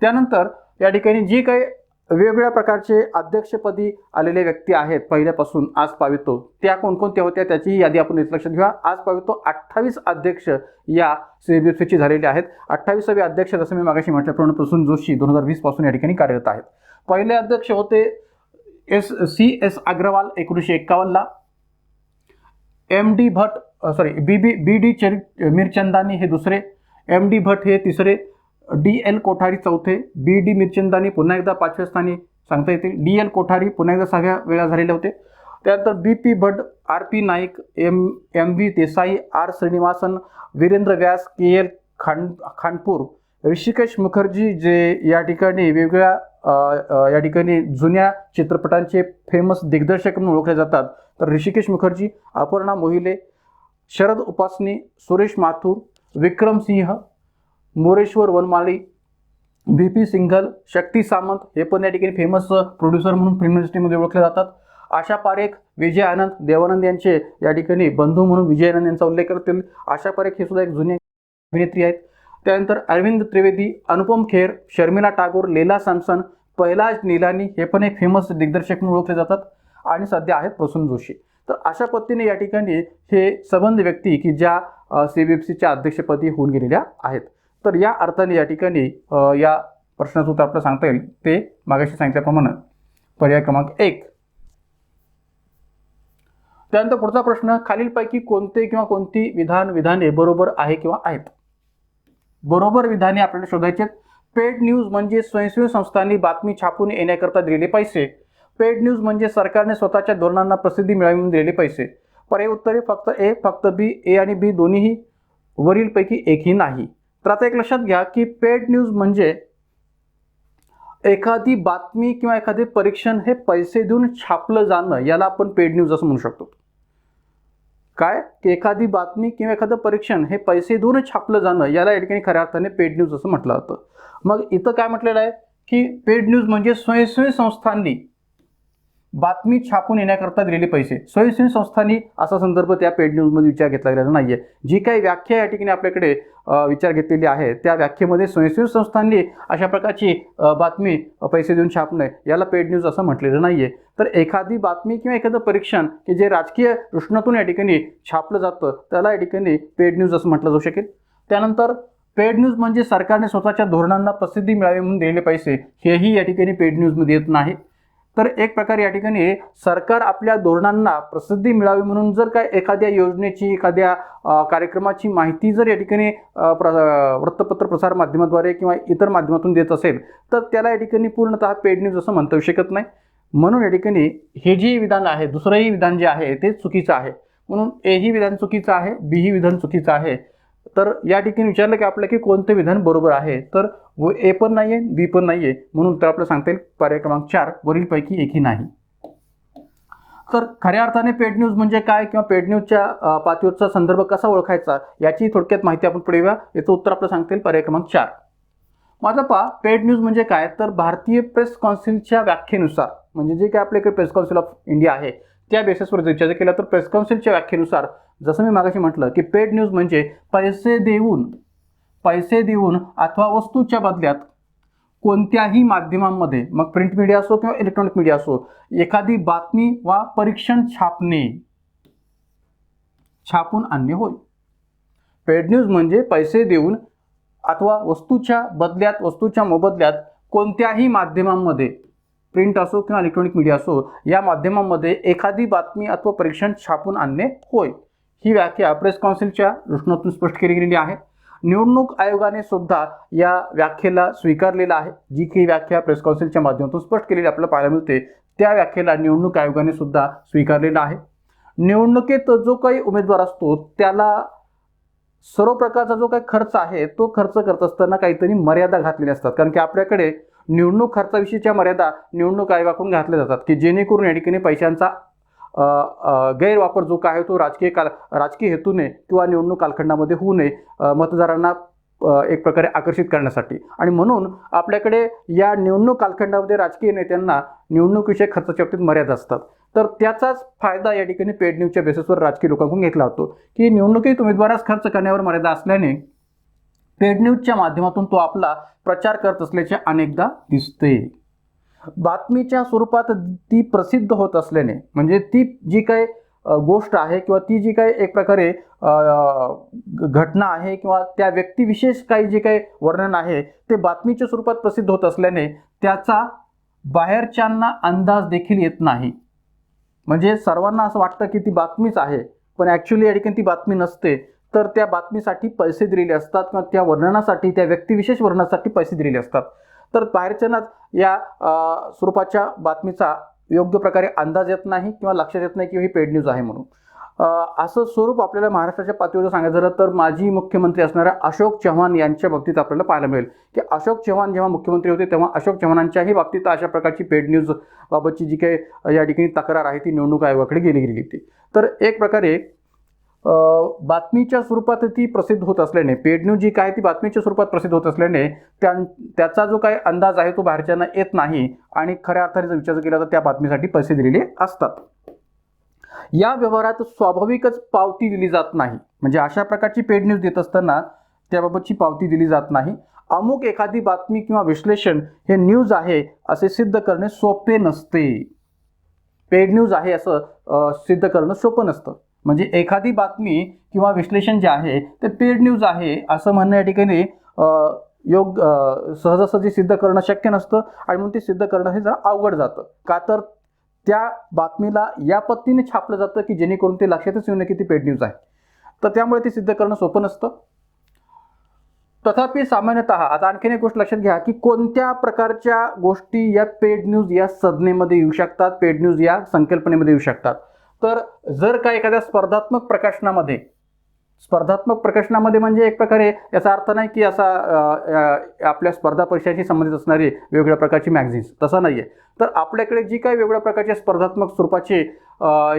त्यानंतर या ठिकाणी जी काही वेगवेगळ्या प्रकारचे अध्यक्षपदी आलेले व्यक्ती आहेत पहिल्यापासून आज पावितो, त्या कोणकोणत्या होत्या त्याची यादी आपण लक्षात घेऊया. आज पावितो 28 अध्यक्ष या CBFCची झालेले आहेत. 28वे अध्यक्ष जसं मी मागाशी म्हटल्याप्रमाणे प्रसून जोशी 2020 पासून या ठिकाणी कार्यरत आहेत. पहिले अध्यक्ष होते CS अग्रवाल 1951 ला. BD मिरचंदानी हे दुसरे, MD भट हे तिसरे, DL कोठारी चौथे, BD मिरचंदानी पुन्हा एकदा 5व्या स्थानी सांगता येतील, DL कोठारी पुन्हा एकदा 6व्या वेळा झालेले होते. त्यानंतर BP भट, RP Naik, MV Desai, R Srinivasan, Virendra व्यास, KL खानपूर, ऋषिकेश मुखर्जी जे या ठिकाणी वेगवेगळ्या या ठिकाणी जुन्या चित्रपटांचे फेमस दिग्दर्शक म्हणून ओळखले जातात. तर ऋषिकेश मुखर्जी, अपर्णा मोहिले, शरद उपासनी, सुरेश माथुर, विक्रम सिंह, मोरेश्वर वनमाळी, BP सिंघल, शक्ती सामंत हे पण या ठिकाणी फेमस प्रोड्युसर म्हणून फिल्म इंडस्ट्रीमध्ये ओळखले जातात. आशा पारेख, विजय आनंद, देवानंद यांचे या ठिकाणी बंधू म्हणून विजय आनंद यांचा उल्लेख करतील. आशा पारेख हे सुद्धा एक जुनी अभिनेत्री आहेत. त्यानंतर अरविंद त्रिवेदी, अनुपम खेर, शर्मिला टागोर, लेला सॅमसन, पहलाज नीलानी हे पण एक फेमस दिग्दर्शक म्हणून ओळखले जातात आणि सध्या आहेत प्रसून जोशी. तर अशा पद्धतीने या ठिकाणी हे संबंध व्यक्ती की ज्या CBFCच्या अध्यक्षपदी होऊन गेलेल्या आहेत. तर या अर्थाने या ठिकाणी या प्रश्नाचं उत्तर आपल्याला सांगता येईल ते मागाशी सांगितल्याप्रमाणे पर्याय क्रमांक 1. त्यानंतर पुढचा प्रश्न, खालीलपैकी कोणते किंवा कोणती विधाने बरोबर आहे किंवा आहेत. बरोबर विधाने आपल्याला शोधायचे. पेड न्यूज म्हणजे स्वयंसेवी संस्थांनी बातमी छापून येण्याकरता दिलेले पैसे. पेड न्यूज म्हणजे सरकारने स्वतःच्या धोरणांना प्रसिद्धी मिळावी म्हणून दिलेले पैसे. पर्याय उत्तरे फक्त A, फक्त B, A आणि B दोन्हीही, वरीलपैकी एकही नाही. तर आता एक लक्षात घ्या की पेड न्यूज म्हणजे एखादी बातमी किंवा एखादे परीक्षण हे पैसे देऊन छापलं जाणं याला आपण पेड न्यूज असं म्हणू शकतो. काय की एखादी बातमी किंवा एखादं परीक्षण हे पैसे देऊन छापलं जाणं याला या ठिकाणी खऱ्या अर्थाने पेड न्यूज असं म्हटलं जातं. मग इथं काय म्हटलेलं आहे की पेड न्यूज म्हणजे स्वयंसेवी संस्थांनी बातमी छापून येण्याकरता दिलेले पैसे. स्वयंसेवी संस्थांनी असा संदर्भ त्या पेड न्यूजमध्ये विचार घेतला गेलेला नाही आहे. जी काही व्याख्या या ठिकाणी आपल्याकडे विचार घेतलेली आहे त्या व्याख्येमध्ये स्वयंसेवी संस्थांनी अशा प्रकारची बातमी पैसे देऊन छापणे याला पेड न्यूज असं म्हटलेलं नाही आहे. तर एखादी बातमी किंवा एखादं परीक्षण की जे राजकीय दृष्टीतून या ठिकाणी छापलं जातं त्याला या ठिकाणी पेड न्यूज असं म्हटलं जाऊ शकेल. त्यानंतर पेड न्यूज म्हणजे सरकारने स्वतःच्या धोरणांना प्रसिद्धी मिळावी म्हणून दिलेले पैसे, हेही या ठिकाणी पेड न्यूजमध्ये येत नाही. तर एक प्रकारे या ठिकाणी सरकार आपल्या धोरणांना प्रसिद्धी मिळावी म्हणून जर काय एखाद्या योजनेची, एखाद्या कार्यक्रमाची माहिती जर या ठिकाणी वृत्तपत्र प्रसार माध्यमाद्वारे किंवा इतर माध्यमातून देत असेल तर त्याला या ठिकाणी पूर्णतः पेड न्यूज असं म्हणता येऊ शकत नाही. म्हणून या ठिकाणी हे जे विधान आहे, दुसरंही विधान जे आहे ते चुकीचं आहे. म्हणून ए ही विधान चुकीचं आहे, बी ही विधान चुकीचं आहे. तर या ठिकाणी विचारलं की आपलं की कोणतं विधान बरोबर आहे, तर ए पण नाही आहे, बी पण नाही आहे. म्हणून तर आपल्याला सांगता येईल पर्याय क्रमांक 4 वरीलपैकी एकही नाही. तर खऱ्या अर्थाने पेड न्यूज म्हणजे काय किंवा पेड न्यूजच्या पातळीवरचा संदर्भ कसा ओळखायचा याची थोडक्यात माहिती आपण पुढे येऊया. याचं उत्तर आपलं सांगता येईल पर्याय क्रमांक 4. माझा पहा, पेड न्यूज म्हणजे काय, तर भारतीय प्रेस काउन्सिलच्या व्याख्येनुसार, म्हणजे जे काय आपल्याकडे प्रेस काउन्सिल ऑफ इंडिया आहे त्या बेसिसवर विचार केला तर प्रेस काउन्सिलच्या व्याख्येनुसार, जसं मी मागाशी म्हटलं की पेड न्यूज म्हणजे पैसे देऊन अथवा वस्तूच्या बदल्यात कोणत्याही माध्यमांमध्ये, मग प्रिंट मीडिया असो किंवा इलेक्ट्रॉनिक मीडिया असो, एखादी बातमी वा परीक्षण छापून आणणे होय. पेड न्यूज म्हणजे पैसे देऊन अथवा वस्तूच्या मोबदल्यात कोणत्याही माध्यमांमध्ये, प्रिंट असो किंवा इलेक्ट्रॉनिक मीडिया असो, या माध्यमांमध्ये एखादी बातमी अथवा परीक्षण छापून आणणे होय. ही व्याख्या प्रेस काउन्सिलच्या दृष्टिकोनातून स्पष्ट केली गेलेली आहे. निवडणूक आयोगाने सुद्धा या व्याख्येला स्वीकारलेलं आहे. जी काही व्याख्या प्रेस काउन्सिलच्या माध्यमातून स्पष्ट केलेली आपल्याला पाहायला मिळते त्या व्याख्येला निवडणूक आयोगाने सुद्धा स्वीकारलेलं आहे. निवडणुकीत जो काही उमेदवार असतो त्याला सर्व प्रकारचा जो काही खर्च आहे तो खर्च करत असताना काहीतरी मर्यादा घातलेल्या असतात. कारण की आपल्याकडे निवडणूक खर्चाविषयीच्या मर्यादा निवडणूक आयोगाकडून घातल्या जातात की जेणेकरून या ठिकाणी पैशांचा गैरवापर जो काय तो राजकीय हेतूने किंवा निवडणूक कालखंडामध्ये होऊ नये, मतदारांना एक प्रकारे आकर्षित करण्यासाठी. आणि म्हणून आपल्याकडे या निवडणूक कालखंडामध्ये राजकीय नेत्यांना निवडणुकीच्या खर्चाच्या बाबतीत मर्यादा असतात. तर त्याचाच फायदा या ठिकाणी पेड न्यूजच्या बेसिसवर राजकीय लोकांकडून घेतला जातो की निवडणुकीत उमेदवारास खर्च करण्यावर मर्यादा असल्याने पेड न्यूजच्या माध्यमातून तो आपला प्रचार करत असल्याचे अनेकदा दिसते. बातमीच्या स्वरूपात ती प्रसिद्ध होत असल्याने, म्हणजे ती जी काही गोष्ट आहे किंवा ती जी काही एक प्रकारे घटना आहे किंवा त्या व्यक्तिविशेष काही जे काही वर्णन आहे ते बातमीच्या स्वरूपात प्रसिद्ध होत असल्याने त्याचा बाहेरच्यांना अंदाज देखील येत नाही. म्हणजे सर्वांना असं वाटतं की ती बातमीच आहे, पण ॲक्च्युली या ठिकाणी ती बातमी नसते. तर त्या बातमीसाठी पैसे दिलेले असतात किंवा त्या वर्णनासाठी, त्या व्यक्तिविशेष वर्णनासाठी पैसे दिलेले असतात. तर बाहेरच्यांना या स्वरूपाच्या बातमीचा योग्य प्रकारे अंदाज येत नाही किंवा लक्षात येत नाही की ही पेड न्यूज आहे म्हणून. असं स्वरूप आपल्याला महाराष्ट्राच्या पातळीवर सांगायचं झालं तर माजी मुख्यमंत्री असणाऱ्या अशोक चव्हाण यांच्या बाबतीत आपल्याला पाहायला मिळेल की अशोक चव्हाण जेव्हा मुख्यमंत्री होते तेव्हा अशोक चव्हाणांच्याही बाबतीत अशा प्रकारची पेड न्यूज बाबतची जी काही या ठिकाणी तक्रार आहे ती निवडणूक आयोगाकडे गेली होती. तर एक प्रकारे बातमीच्या स्वरूपात ती प्रसिद्ध होत असल्याने, पेड न्यूज जी काय ती बातमीच्या स्वरूपात प्रसिद्ध होत असल्याने त्याचा जो काही अंदाज आहे तो बाहेरच्यांना येत नाही आणि खऱ्या अर्थाने जर विचार केला तर त्या बातमीसाठी पैसे दिलेले असतात. या व्यवहारात स्वाभाविकच पावती दिली जात नाही. म्हणजे अशा प्रकारची पेड न्यूज देत असताना त्याबाबतची पावती दिली जात नाही. अमुक एखादी बातमी किंवा विश्लेषण हे न्यूज आहे असे सिद्ध करणे सोपे नसते. पेड न्यूज आहे असं सिद्ध करणं सोपं नसतं. म्हणजे एखादी बातमी किंवा विश्लेषण जे आहे ते पेड न्यूज आहे असं म्हणणं या ठिकाणी सहजासहजी सिद्ध करणं शक्य नसतं आणि म्हणून ते सिद्ध करणं हे जरा अवघड जातं. का तर त्या बातमीला या पद्धतीने छापलं जातं की जेणेकरून ते लक्षातच येऊ नये की ती पेड न्यूज आहे. तर त्यामुळे ते सिद्ध करणं सोपं नसतं. तथापि सामान्यतः आता आणखीन एक गोष्ट लक्षात घ्या की कोणत्या प्रकारच्या गोष्टी या पेड न्यूज या संज्ञेमध्ये येऊ शकतात, पेड न्यूज या संकल्पनेमध्ये येऊ शकतात. तर जर का एखाद्या स्पर्धात्मक प्रकाशनामध्ये म्हणजे एक प्रकारे याचा अर्थ नाही की असा आपल्या स्पर्धा परीक्षाशी संबंधित असणारी वेगवेगळ्या प्रकारची मॅगझिन्स, तसा नाही आहे. तर आपल्याकडे जी काही वेगवेगळ्या प्रकारच्या स्पर्धात्मक स्वरूपाचे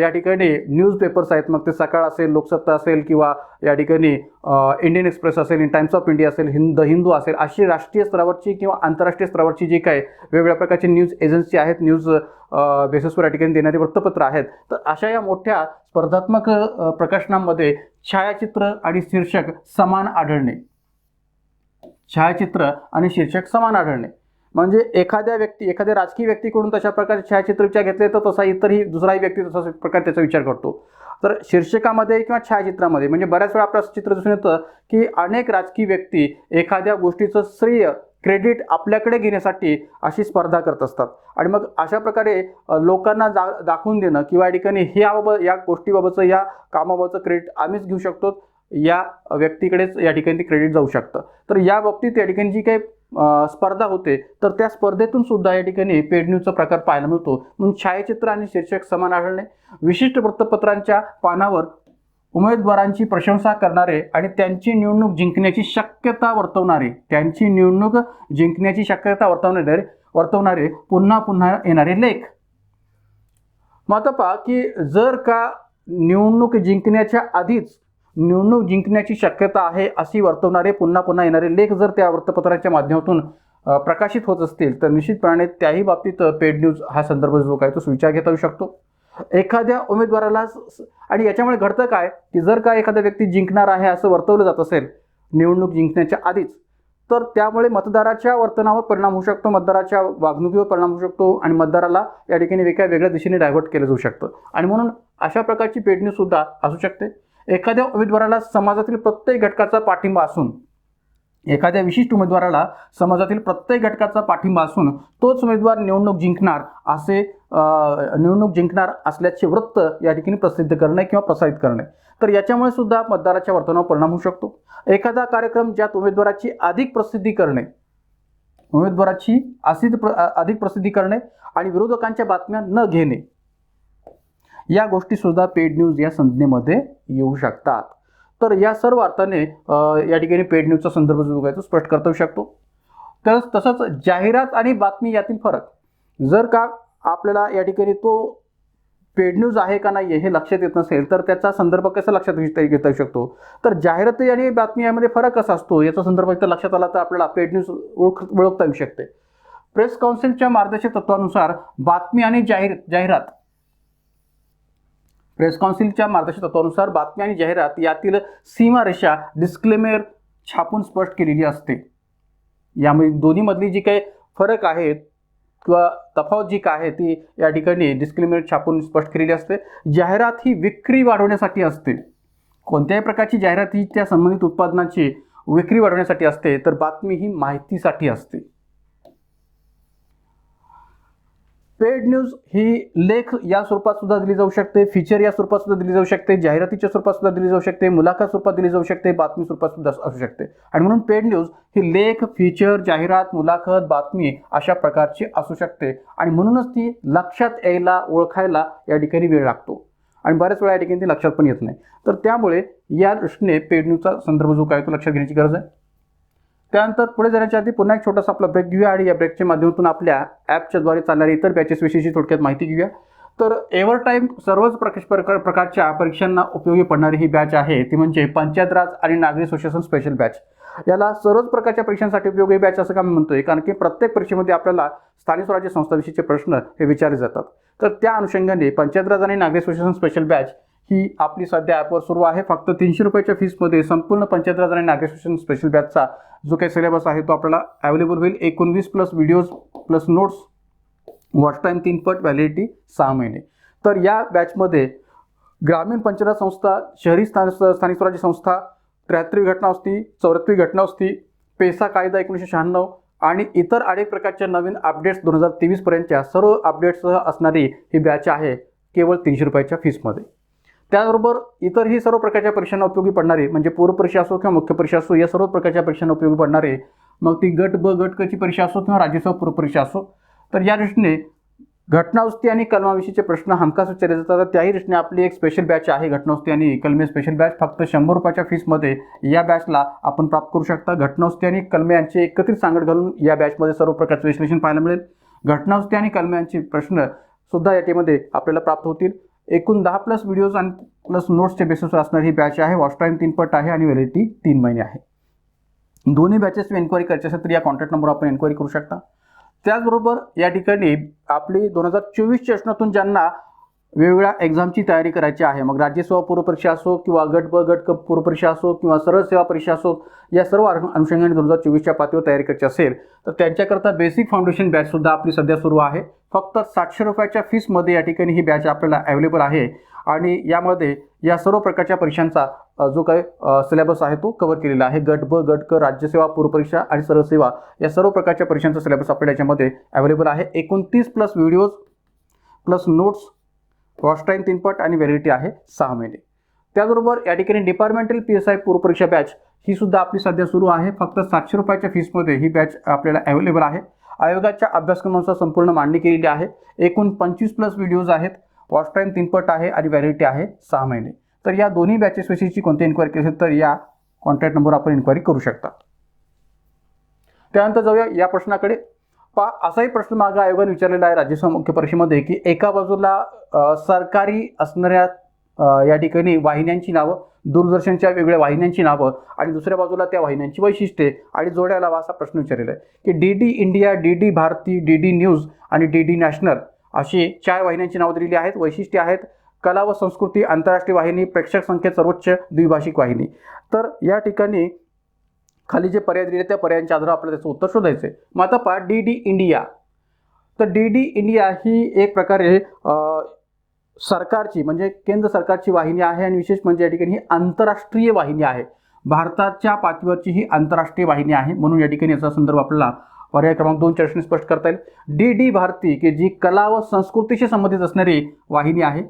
या ठिकाणी न्यूजपेपर्स आहेत, मग ते सकाळ असेल, लोकसत्ता असेल किंवा या ठिकाणी इंडियन एक्सप्रेस असेल, टाइम्स ऑफ इंडिया असेल, द हिंदू असेल, अशी राष्ट्रीय स्तरावरची किंवा आंतरराष्ट्रीय स्तरावरची जी काही वेगवेगळ्या प्रकारची न्यूज एजन्सी आहेत, न्यूज बेसिसवर या ठिकाणी देणारी वृत्तपत्र आहेत. तर अशा या मोठ्या स्पर्धात्मक प्रकाशनांमध्ये छायाचित्र आणि शीर्षक समान आढळणे म्हणजे एखाद्या राजकीय व्यक्तीकडून तशा प्रकारचे छायाचित्र विचार घेतले तर तसा इतरही दुसराही व्यक्ती तसा प्रकारे त्याचा विचार करतो. तर शीर्षकामध्ये किंवा छायाचित्रामध्ये म्हणजे बऱ्याच वेळा आपलं चित्र दिसून येतं की अनेक राजकीय व्यक्ती एखाद्या गोष्टीचं श्रेय क्रेडिट आपल्याकडे घेण्यासाठी अशी स्पर्धा करत असतात आणि मग अशा प्रकारे लोकांना दाखवून देणं किंवा या ठिकाणी या गोष्टीबाबतचं या कामाबाबतचं क्रेडिट आम्हीच घेऊ शकतो या व्यक्तीकडेच या ठिकाणी क्रेडिट जाऊ शकतं. तर या बाबतीत या ठिकाणी जी काही स्पर्धा होते तर त्या स्पर्धेतून सुद्धा या ठिकाणी पेड न्यूजचा प्रकार पाहायला मिळतो. म्हणून छायाचित्र आणि शीर्षक समान आढळणे, विशिष्ट वृत्तपत्रांच्या पानावर उमेदवारांची प्रशंसा करणारे आणि त्यांची निवडणूक जिंकण्याची शक्यता वर्तवणारे पुन्हा पुन्हा येणारे लेख. मग आता पहा की जर का निवडणूक जिंकण्याच्या आधीच निवडणूक जिंकण्याची शक्यता आहे अशी वर्तवणारे पुन्हा पुन्हा येणारे लेख जर त्या वृत्तपत्राच्या माध्यमातून प्रकाशित होत असतील तर निश्चितपणे त्याही बाबतीत पेड न्यूज हा संदर्भ जो काय तो स्वीकार घेता येऊ शकतो. एखाद्या उमेदवाराला आणि याच्यामुळे घडतं काय की जर का एखादा व्यक्ती जिंकणार आहे असं वर्तवलं जात असेल निवडणूक जिंकण्याच्या आधीच तर त्यामुळे मतदाराच्या वर्तनावर परिणाम होऊ शकतो, मतदाराच्या वागणुकीवर परिणाम होऊ शकतो आणि मतदाराला या ठिकाणी वेगळ्या दिशेने डायव्हर्ट केलं जाऊ शकतं आणि म्हणून अशा प्रकारची पेड न्यूज सुद्धा असू शकते. एखाद्या उमेदवाराला समाजातील प्रत्येक घटकाचा पाठिंबा असून एखाद्या विशिष्ट उमेदवाराला समाजातील प्रत्येक घटकाचा पाठिंबा असून तोच उमेदवार निवडणूक जिंकणार असल्याचे वृत्त या ठिकाणी प्रसिद्ध करणे किंवा प्रसारित करणे, तर याच्यामुळे सुद्धा मतदाराच्या वर्तनावर परिणाम होऊ शकतो. एखादा कार्यक्रम ज्यात उमेदवाराची अधिक प्रसिद्धी करणे आणि विरोधकांच्या बातम्या न घेणे या गोष्टी सुद्धा पेड न्यूज या संज्ञेमध्ये येऊ शकतात. तर या सर्व अर्थाने या ठिकाणी पेड न्यूजचा संदर्भ जो आहे तो स्पष्ट करता येऊ शकतो. तर तसंच जाहिरात आणि बातमी यातील फरक जर का आपल्याला या ठिकाणी तो पेड न्यूज आहे का नाही हे लक्षात येत नसेल तर त्याचा संदर्भ कसा लक्षात घेता येऊ शकतो. तर जाहिराती आणि बातमी यामध्ये फरक कसा असतो याचा संदर्भ इथं लक्षात आला तर आपल्याला पेड न्यूज ओळखता येऊ शकते. प्रेस काउन्सिलच्या मार्गदर्शक तत्वानुसार बातमी आणि जाहिरात यातील सीमारेषा डिस्क्लेमर छापून स्पष्ट केलेली असते. यामध्ये दोन्हीमधली जी काही फरक आहेत किंवा तफावत जी काय आहे ती या ठिकाणी डिस्क्लेमर छापून स्पष्ट केलेली असते. जाहिरात ही विक्री वाढवण्यासाठी असते. कोणत्याही प्रकारची जाहिरात ही त्या संबंधित उत्पादनाची विक्री वाढवण्यासाठी असते, तर बातमी ही माहितीसाठी असते. पेड न्यूज ही लेख या स्वरूपात सुद्धा दिली जाऊ शकते, फीचर या स्वरूपात सुद्धा दिली जाऊ शकते, जाहिरातीच्या स्वरूपात सुद्धा दिली जाऊ शकते, मुलाखत स्वरूपात दिली जाऊ शकते, बातमी स्वरूपात सुद्धा असू शकते. आणि म्हणून पेड न्यूज ही लेख, फीचर, जाहिरात, मुलाखत, बातमी अशा प्रकारची असू शकते आणि म्हणूनच ती लक्षात यायला, ओळखायला या ठिकाणी वेळ लागतो आणि बऱ्याच वेळा या ठिकाणी ती लक्षात पण येत नाही. तर त्यामुळे या दृष्टीने पेड न्यूजचा संदर्भ जो काय तो लक्षात घेण्याची गरज आहे. त्यानंतर पुढे जाण्याच्या आधी पुन्हा एक छोटासा आपला ब्रेक घेऊया आणि या ब्रेकच्या माध्यमातून आपल्या ॲपच्या द्वारे चालणाऱ्या इतर बॅचेसविषयीची थोडक्यात माहिती घेऊया. तर एव्हर टाईम सर्वच प्रकारच्या परीक्षांना उपयोगी पडणारी ही बॅच आहे ती म्हणजे पंचायत राज आणि नागरी असोसिएशन स्पेशल बॅच. याला सर्वच प्रकारच्या परीक्षांसाठी उपयोगी बॅच असं का मी म्हणतोय, कारण की प्रत्येक परीक्षेमध्ये आपल्याला स्थानिक स्वराज्य संस्थाविषयीचे प्रश्न हे विचारले जातात. तर त्या अनुषंगाने पंचायत राज आणि नागरी असोसिएशन स्पेशल बॅच ही आपली सध्या ॲपवर सुरू आहे. फक्त 300 रुपयाच्या फीसमध्ये संपूर्ण पंचायत राज आणि नागरी असोसिएशन स्पेशल बॅचचा जो काही सिलेबस आहे तो आपल्याला अवेलेबल होईल. 19 plus videos plus notes, watch time 3 पट, व्हॅलिडिटी 6 महिने. तर या बॅचमध्ये ग्रामीण पंचायत संस्था, शहरी स्थानिक स्वराज्य संस्था, 73वी घटनावस्ती, 84वी घटनावस्ती, पेसा कायदा 1996 आणि इतर अनेक प्रकारच्या नवीन अपडेट्स 2023 पर्यंतच्या सर्व अपडेट्ससह असणारी ही बॅच आहे केवळ 300 रुपयाच्या फीसमध्ये. त्याचबरोबर इतरही सर्व प्रकारच्या परीक्षांना उपयोगी पडणारे म्हणजे पूर्व परीक्षा असो किंवा मुख्य परीक्षा असो या सर्व प्रकारच्या परीक्षांना उपयोगी पडणारे, मग ती गट ब गट क ची परीक्षा असो किंवा राज्यसेवा पूर्व परीक्षा असो, तर या दृष्टीने घटनावस्ती आणि कलमाविषयीचे प्रश्न हमखास विचारले जातात. त्याही दृष्टीने आपली एक स्पेशल बॅच आहे घटनावस्ती आणि कलमे स्पेशल बॅच. फक्त 100 रुपयाच्या फीसमध्ये या बॅचला आपण प्राप्त करू शकता. घटनावस्ती आणि कलमे यांचे एकत्रित सांगड घालून या बॅचमध्ये सर्व प्रकारचे विश्लेषण पाहायला मिळेल. घटनावस्ती आणि कलमे यांचे प्रश्न सुद्धा यामध्ये आपल्याला प्राप्त होतील. एकूण 10 प्लस व्हिडिओज आणि प्लस नोट्सच्या बेसिसवर असणारी ही बॅच आहे. वॉच टाईम 3 पट आहे आणि व्हॅलिडिटी 3 महिने आहे. दोन्ही बॅचेसची एन्क्वायरी करायची असेल तर या कॉन्टॅक्ट नंबरवर आपण एन्क्वायरी करू शकता. त्याचबरोबर या ठिकाणी आपली 2024 सेशनातून ज्यांना वेगवेगळ्या एक्झामची तयारी करायची आहे, मग राज्यसेवा पूर्वपरीक्षा असो किंवा गट ब गट क पूर्वपरीक्षा असो किंवा सरळ सेवा परीक्षा असो, या सर्व अनुषंगाने 2024च्या पातळीवर तयारी करायची असेल तर त्यांच्याकरता बेसिक फाउंडेशन बॅचसुद्धा आपली सध्या सुरू आहे. फक्त 700 रुपयाच्या फीसमध्ये या ठिकाणी ही बॅच आपल्याला अवेलेबल आहे आणि यामध्ये या सर्व प्रकारच्या परीक्षांचा जो काही सिलेबस आहे तो कव्हर केलेला आहे. गट ब गट क राज्यसेवा पूर्वपरीक्षा आणि सरळ सेवा या सर्व प्रकारच्या परीक्षांचा सिलेबस आपल्याला याच्यामध्ये अवेलेबल आहे. 29 plus videos plus notes, watch time 3 पट आणि व्हॅलिडिटी आहे 6 महिने. त्याचबरोबर या ठिकाणी डिपार्टमेंटल PSI पूर्वपरीक्षा बॅच ही सुद्धा आपली सध्या सुरू आहे. फक्त 700 रुपयाच्या फीसमध्ये ही बॅच आपल्याला अवेलेबल आहे. आयोगाच्या अभ्यासक्रमानुसार संपूर्ण मांडणी केलेली आहे. एकूण 25 प्लस व्हिडिओज आहेत, वॉच टाईम 3 पट आहे आणि व्हॅलिडिटी आहे 6 महिने. तर या दोन्ही बॅचेसविषयीची कोणती इन्क्वायरी केली असेल तर या कॉन्टॅक्ट नंबरवर आपण इन्क्वायरी करू शकता. त्यानंतर जाऊया या प्रश्नाकडे. असाही प्रश्न मागे आयोगाने विचारलेला आहे राज्यसेवा मुख्य परीक्षेमध्ये की एका बाजूला सरकारी असणाऱ्या या ठिकाणी वाहिन्यांची नावं, दूरदर्शनच्या वेगवेगळ्या वाहिन्यांची नावं आणि दुसऱ्या बाजूला त्या वाहिन्यांची वैशिष्ट्ये आणि जोड्या लावा असा प्रश्न विचारलेला आहे की DD India, DD Bharati, DD news आणि DD नॅशनल अशी 4 वाहिन्यांची नावं दिलेली आहेत. वैशिष्ट्ये आहेत कला व संस्कृती, आंतरराष्ट्रीय वाहिनी, प्रेक्षक संख्येत सर्वोच्च, द्विभाषिक वाहिनी. तर या ठिकाणी खाली जे पर्याय दिले त्या पर्यायांच्या आधारावर आपल्याला त्याचं उत्तर शोधायचं आहे. मग आता पहा DD इंडिया. तर DD इंडिया ही एक प्रकारे सरकारची म्हणजे केंद्र सरकारची वाहिनी आहे आणि विशेष म्हणजे या ठिकाणी ही आंतरराष्ट्रीय वाहिनी आहे. भारताच्या पातळीवरची ही आंतरराष्ट्रीय वाहिनी आहे, म्हणून या ठिकाणी याचा संदर्भ आपल्याला पर्याय क्रमांक 2 च्या स्पष्ट करता येईल. DD भारती की जी कला व संस्कृतीशी संबंधित असणारी वाहिनी आहे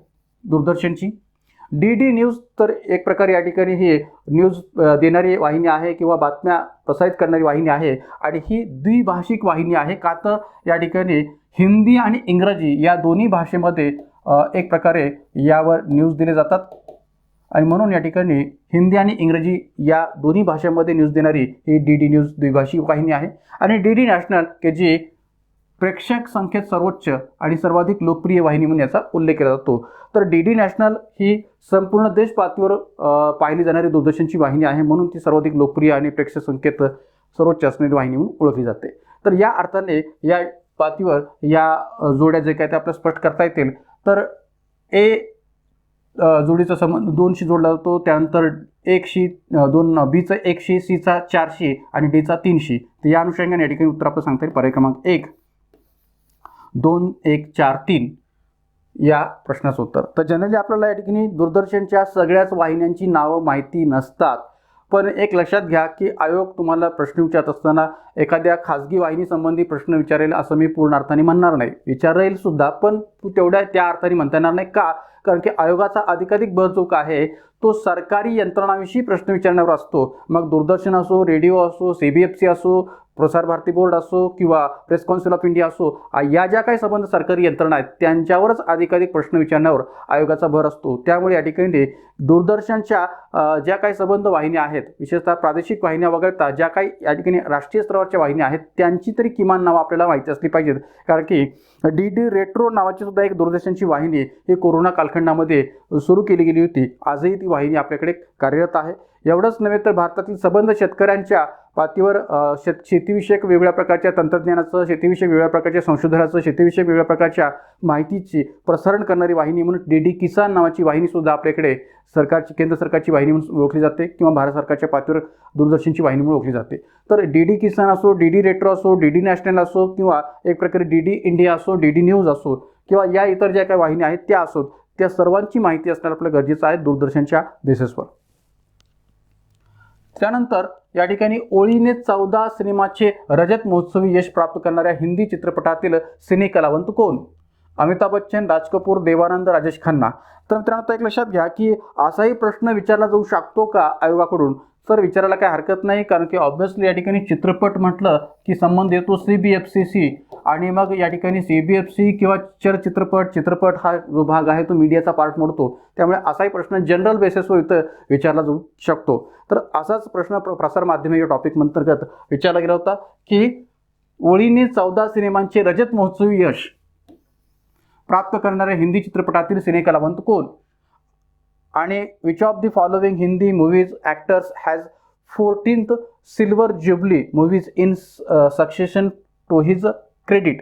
दूरदर्शनची. DD न्यूज तर एक प्रकारे या ठिकाणी ही न्यूज देणारी वाहिनी आहे किंवा बातम्या प्रसारित करणारी वाहिनी आहे आणि ही द्विभाषिक वाहिनी आहे. का तर या ठिकाणी हिंदी आणि इंग्रजी या दोन्ही भाषेमध्ये एक प्रकारे यावर न्यूज दिले जातात आणि म्हणून या ठिकाणी हिंदी आणि इंग्रजी या दोन्ही भाषांमध्ये न्यूज देणारी ही DD न्यूज द्विभाषिक वाहिनी आहे. आणि DD नॅशनल की जी प्रेक्षक संख्येत सर्वोच्च आणि सर्वाधिक लोकप्रिय वाहिनी म्हणून याचा उल्लेख केला जातो. तर DD नॅशनल ही संपूर्ण देश पातळीवर पाहिली जाणारी दूरदर्शनची वाहिनी आहे, म्हणून ती सर्वाधिक लोकप्रिय आणि प्रेक्षक संख्येत सर्वोच्च असणारी वाहिनी म्हणून ओळखली जाते. तर या अर्थाने या पातळीवर या जोड्या जे काय ते आपल्याला स्पष्ट करता येतील. तर A जोडीचा संबंध 2शी जोडला जातो, त्यानंतर 1शी 2 Bचा 1शी, Cचा 4शी आणि Dचा 3शी. तर या अनुषंगाने या ठिकाणी उत्तर आपलं सांगता येईल पर्याय क्रमांक 1 2 1 4 3 या प्रश्नाचं उत्तर. तर जनरली आपल्याला या ठिकाणी दूरदर्शनच्या सगळ्याच वाहिन्यांची नावं माहिती नसतात, पण एक लक्षात घ्या की आयोग तुम्हाला प्रश्न विचारत असताना एखाद्या खाजगी वाहिनी संबंधी प्रश्न विचारेल असं मी पूर्ण अर्थाने म्हणणार नाही. विचारेल सुद्धा, पण तेवढ्या त्या अर्थाने म्हणता येणार नाही. का? कारण की आयोगाचा अधिकाधिक भर जो आहे तो सरकारी यंत्रणाविषयी प्रश्न विचारण्यावर असतो. मग दूरदर्शन असो, रेडिओ असो, CBFC असो, प्रसार भारती बोर्ड असो किंवा प्रेस काउन्सिल ऑफ इंडिया असो, या ज्या काही संबंध सरकारी यंत्रणा आहेत त्यांच्यावरच अधिकाधिक प्रश्न विचारण्यावर आयोगाचा भर असतो. त्यामुळे या ठिकाणी दूरदर्शनच्या ज्या काही संबंध वाहिन्या आहेत, विशेषतः प्रादेशिक वाहिन्या वगळता ज्या काही या ठिकाणी राष्ट्रीय स्तरावरच्या वाहिन्या आहेत त्यांची तरी किमान नावं आपल्याला माहिती असली पाहिजेत. कारण की DD रेट्रो नावाची सुद्धा एक दूरदर्शनची वाहिनी ही कोरोना कालखंडामध्ये सुरू केली गेली होती. आजही ती वाहिनी आपल्याकडे कार्यरत आहे. एवढंच नव्हे तर भारतातील संबंध शेतकऱ्यांच्या पातळीवर शेतीविषयक वेगवेगळ्या प्रकारच्या तंत्रज्ञानाचं, शेतीविषयक वेगवेगळ्या प्रकारच्या संशोधनाचं, शेतीविषयक वेगवेगळ्या प्रकारच्या माहितीची प्रसारण करणारी वाहिनी म्हणून DD किसान नावाची वाहिनीसुद्धा आपल्याकडे सरकारची, केंद्र सरकारची वाहिनी म्हणून ओळखली जाते किंवा भारत सरकारच्या पातळीवर दूरदर्शनची वाहिनी म्हणून ओळखली जाते. तर DD किसान असो, DD रेट्रो असो, DD नॅशनल असो किंवा एक प्रकारे DD इंडिया असो, DD न्यूज असो किंवा या इतर ज्या काही वाहिनी आहेत त्या असोत, त्या सर्वांची माहिती असणं आपलं गरजेचं आहे दूरदर्शनच्या बेसिसवर. त्यानंतर या ठिकाणी ओळीने 14 सिनेमाचे रजत महोत्सवी यश प्राप्त करणाऱ्या हिंदी चित्रपटातील सिने कलावंत कोण? अमिताभ बच्चन, राज कपूर, देवानंद, राजेश खन्ना. तर मित्रांनो एक लक्षात घ्या की असाही प्रश्न विचारला जाऊ शकतो का आयोगाकडून? तर विचारायला काही हरकत नाही, कारण की ऑब्व्हियसली या ठिकाणी चित्रपट म्हटलं की संबंध येतो CBFCशी आणि मग या ठिकाणी CBFC किंवा चित्रपट हा जो भाग आहे तो मीडियाचा पार्ट मोडतो. त्यामुळे असाही प्रश्न जनरल बेसिसवर इथं विचारला जाऊ शकतो. तर असाच प्रश्न प्रसार माध्यमे या टॉपिक अंतर्गत विचारला गेला होता की ओळीने 14 सिनेमांचे रजत महोत्सवी यश प्राप्त करणाऱ्या हिंदी चित्रपटातील सिने कलावंत कोण? आणि which of the following Hindi movies actors has 14th silver jubilee movies in succession to his credit.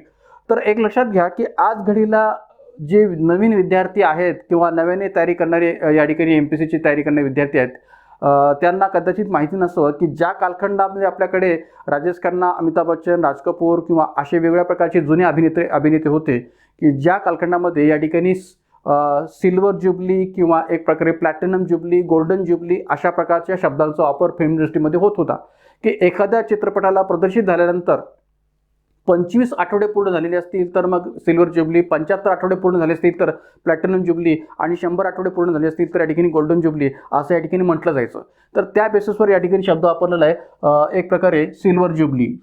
तर एक लक्षात घ्या की आज घडीला जे नवीन विद्यार्थी आहेत किंवा नव्याने तयारी करणारे या ठिकाणी MPSCची तयारी करणारे विद्यार्थी आहेत, त्यांना कदाचित माहिती नसावं की ज्या कालखंडामध्ये आपल्याकडे राजेश खन्ना, अमिताभ बच्चन, राज कपूर किंवा असे वेगवेगळ्या प्रकारचे जुने अभिनेते होते की ज्या कालखंडामध्ये या ठिकाणी सिल्वर ज्युबली किंवा एक प्रकारे प्लॅटिनम ज्युबली, गोल्डन ज्युबली अशा प्रकारच्या शब्दांचा वापर फिल्म इंडस्ट्रीमध्ये होत होता की एखाद्या चित्रपटाला प्रदर्शित झाल्यानंतर 25 आठवडे पूर्ण झालेले असतील तर मग सिल्वर ज्युबली, 75 आठवडे पूर्ण झाले असतील तर प्लॅटिनम ज्युबली आणि 100 आठवडे पूर्ण झाले असतील तर या ठिकाणी गोल्डन ज्युबली असं या ठिकाणी म्हटलं जायचं. तर त्या बेसिसवर या ठिकाणी शब्द वापरलेला आहे एक प्रकारे सिल्वर ज्युबली.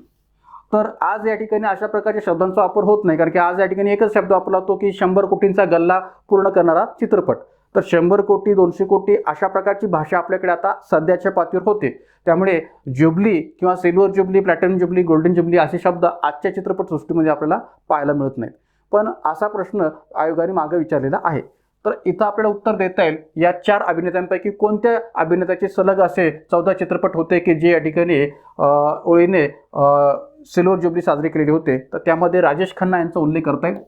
तर आज या ठिकाणी अशा प्रकारच्या शब्दांचा वापर होत नाही, कारण की आज या ठिकाणी एकच शब्द वापरला जातो की 100 कोटींचा गल्ला पूर्ण करणारा चित्रपट. तर 100 कोटी, 200 कोटी अशा प्रकारची भाषा आपल्याकडे आता सध्याच्या पातळीवर होते. त्यामुळे ज्युबली किंवा silver jubilee, platinum jubilee, golden jubilee असे शब्द आजच्या चित्रपटसृष्टीमध्ये आपल्याला पाहायला मिळत नाहीत. पण असा प्रश्न आयोगाने मागे विचारलेला आहे. तर इथं आपल्याला उत्तर देता येईल या 4 अभिनेत्यांपैकी कोणत्या अभिनेत्याचे सलग असे 14 चित्रपट होते की जे या ठिकाणी ओळीने सिल्वर ज्युबली साजरी केलेले होते. तर त्यामध्ये राजेश खन्ना यांचा उल्लेख करता येईल.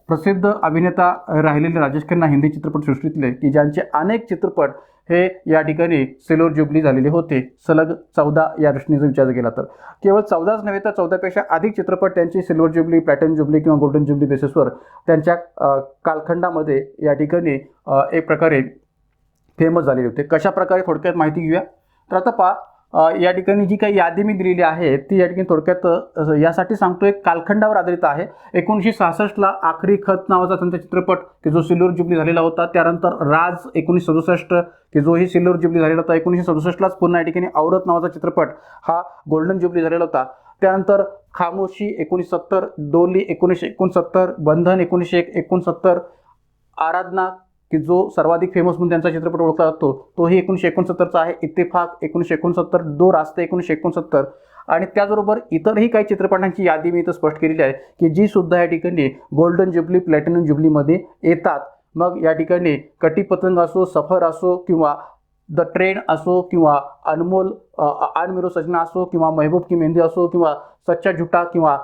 प्रसिद्ध अभिनेता राहिलेले राजेश खन्ना हिंदी चित्रपटसृष्टीतले की ज्यांचे अनेक चित्रपट हे या ठिकाणी सिल्वर ज्युबली झालेले होते. सलग 14 या दृष्टीने जर विचार केला तर केवळ 14च नव्हे तर 14पेक्षा अधिक चित्रपट त्यांची सिल्वर ज्युबली, प्लॅटिनम ज्युबली किंवा गोल्डन ज्युबली बेसिसवर त्यांच्या कालखंडामध्ये या ठिकाणी एक प्रकारे फेमस झालेले होते. कशा प्रकारे थोडक्यात माहिती घेऊया. तर आता पहा, या ठिकाणी जी काही यादी मी दिलेली आहे ती या ठिकाणी थोडक्यात यासाठी सांगतोय कालखंडावर आधारित आहे. 1966ला आखरी खत नावाचा त्यांचा चित्रपट की जो सिल्वर ज्युबली झालेला होता. त्यानंतर राज 1967 की जो ही सिल्वर ज्युबली झालेला होता. 1967लाच पुन्हा या ठिकाणी औरत नावाचा चित्रपट हा गोल्डन ज्युबली झालेला होता. त्यानंतर खामोशी 1970, डोली 1969, बंधन 1969, आराधना की जो सर्वाधिक फेमस म्हणून त्यांचा चित्रपट ओळखला जातो तोही 1969चा आहे. इत्तेफाक 1969, दो रास्ते 1969 आणि त्याचबरोबर इतरही काही चित्रपटांची यादी मी इथं स्पष्ट केलेली आहे की जी सुद्धा या ठिकाणी गोल्डन ज्युबली, प्लॅटिनम ज्युबलीमध्ये येतात. मग या ठिकाणी कटी पतंग असो, सफर असो किंवा द ट्रेन असो किंवा अनमोल आन मेरो सजना असो किंवा महबूब की मेहंदी असो किंवा सच्चा झुटा किंवा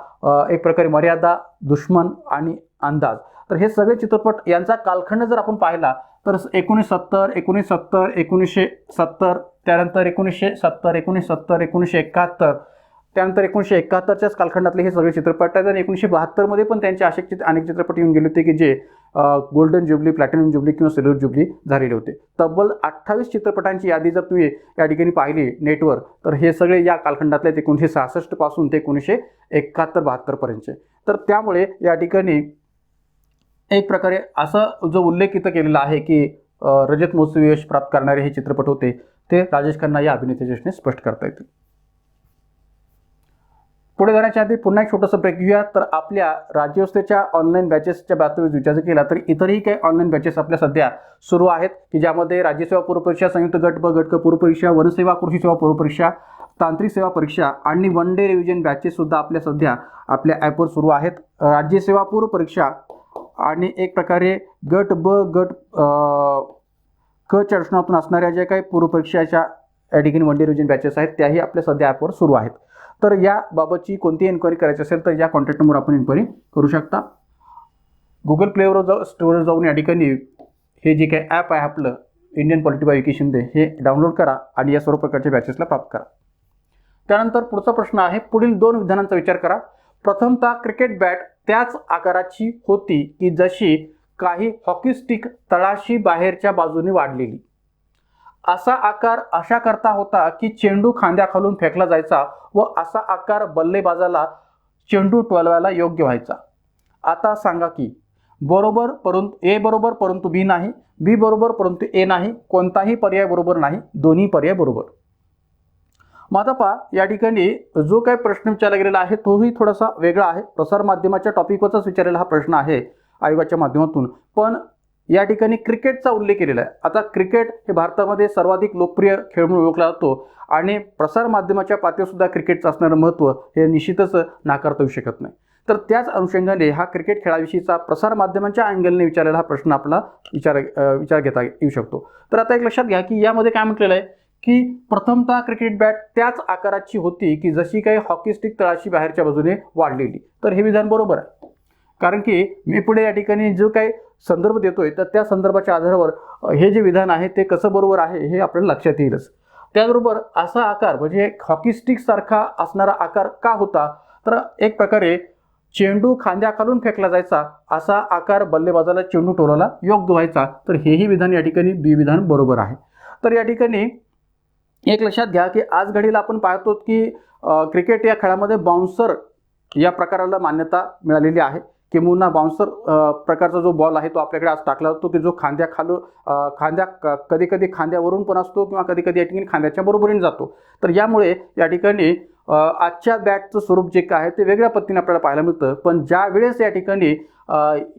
एक प्रकारे मर्यादा, दुश्मन आणि अंदाज. तर हे सगळे चित्रपट यांचा कालखंड जर आपण पाहिला तर 1970, 1970, त्यानंतर 1970, 1971, त्यानंतर 1971च्याच कालखंडातले हे सगळे चित्रपट आहेत. आणि 1972मध्ये पण त्यांचे असे अनेक चित्रपट येऊन गेले होते की जे गोल्डन ज्युबली, प्लॅटिनम ज्युबली किंवा सिल्वर ज्युबली झालेले होते. तब्बल 28 चित्रपटांची यादी जर तुम्ही या ठिकाणी पाहिली नेटवर तर हे सगळे या कालखंडातले 1966 पासून ते 1971-72 पर्यंतचे. तर त्यामुळे या ठिकाणी एक प्रकारे असा जो उल्लेख इथं केलेला आहे की रजत महोत्सवी यश प्राप्त करणारे हे चित्रपट होते ते राजेश खन्ना या अभिनेत्याचे स्पष्ट करता येतील. पुढे जाण्याच्या आधी पुन्हा एक छोटंसं ब्रेक घेऊया. तर आपल्या राज्यव्यवस्थेच्या ऑनलाईन बॅचेसच्या बाबतीत विचार केला तर इतरही काही ऑनलाईन बॅचेस आपल्या सध्या सुरू आहेत की ज्यामध्ये राज्यसेवा पूर्वपरीक्षा, संयुक्त गट ब, गट क पूर्वपरीक्षा, वनसेवा कृषी सेवा पूर्वपरीक्षा, तांत्रिक सेवा परीक्षा आणि वन डे रिव्हिजन बॅचेस सुद्धा आपल्या सध्या आपल्या ॲपवर सुरू आहेत. राज्यसेवा पूर्वपरीक्षा आणि एक प्रकारे गट ब, गट क च्या रचनातून असणाऱ्या ज्या काही पूर्वपरीक्षाच्या या ठिकाणी वन डे रिव्हिजन बॅचेस आहेत त्याही आपल्या सध्या ॲपवर सुरू आहेत. तर याबाबतची कोणतीही इन्क्वायरी करायची असेल तर या कॉन्टॅक्ट नंबरवर आपण इन्क्वायरी करू शकता. गुगल प्लेवर स्टोअरवर जाऊन या ठिकाणी हे जे काही ॲप आहे आपलं Indian polity bye Vicky Shinde हे डाउनलोड करा आणि या सर्व प्रकारच्या बॅचेसला प्राप्त करा. त्यानंतर पुढचा प्रश्न आहे, पुढील 2 विधानांचा विचार करा. प्रथमतः क्रिकेट बॅट त्याच आकाराची होती की जशी काही हॉकी स्टिक तळाशी बाहेरच्या बाजूने वाढलेली. असा आकार अशा करता होता की चेंडू खांद्याखालून फेकला जायचा व असा आकार बल्लेबाजाला चेंडू टोलवायला योग्य व्हायचा. आता सांगा की बरोबर परंतु ए बरोबर परंतु बी नाही, बी बरोबर परंतु ए नाही, कोणताही पर्याय बरोबर नाही, दोन्ही पर्याय बरोबर. मग आता पहा, या ठिकाणी जो काही प्रश्न विचारला गेलेला आहे तोही थोडासा वेगळा आहे. प्रसार माध्यमाच्या टॉपिकवरच विचारलेला हा प्रश्न आहे आयोगाच्या माध्यमातून, पण या ठिकाणी क्रिकेटचा उल्लेख केलेला आहे. आता क्रिकेट हे भारतामध्ये सर्वाधिक लोकप्रिय खेळ म्हणून ओळखला जातो आणि प्रसार माध्यमाच्या पातळीवर सुद्धा क्रिकेटचं असणारं महत्त्व हे निश्चितच नाकारता येऊ शकत नाही. तर त्याच अनुषंगाने हा क्रिकेट खेळाविषयीचा प्रसार माध्यमांच्या अँगलने विचारलेला हा प्रश्न आपला विचार घेता येऊ शकतो. तर आता एक लक्षात घ्या की यामध्ये काय म्हटलेलं आहे की प्रथमतः क्रिकेट बॅट त्याच आकाराची होती की जशी काही हॉकी स्टिक तळाशी बाहेरच्या बाजूने वाढलेली. तर हे विधान बरोबर आहे. कारण की मी पुढे या ठिकाणी जो काही संदर्भ देतोय तर त्या संदर्भाच्या आधारावर हे जे विधान आहे ते कसं बरोबर आहे हे आपल्याला लक्षात येईलच. त्याचबरोबर असा आकार म्हणजे हॉकी स्टिक सारखा असणारा आकार का होता, तर एक प्रकारे चेंडू खांद्याखालून फेकला जायचा, असा आकार बल्लेबाजाला चेंडू टोलाला योग्य व्हायचा. तर हेही विधान या ठिकाणी बी विधान बरोबर आहे. तर या ठिकाणी एक लक्षात घ्या की आज घडीला आपण पाहतो की क्रिकेट या खेळामध्ये बाउन्सर या प्रकाराला मान्यता मिळालेली आहे. किंबहुना बाउन्सर प्रकारचा जो बॉल आहे तो आपल्याकडे आज टाकला जातो की जो कधी कधी खांद्यावरून पण असतो किंवा कधी कधी या ठिकाणी खांद्याच्या बरोबरीने जातो. तर यामुळे या ठिकाणी आजच्या बॅटचं स्वरूप जे काय आहे ते वेगळ्या पद्धतीने आपल्याला पाहायला मिळतं. पण ज्या वेळेस या ठिकाणी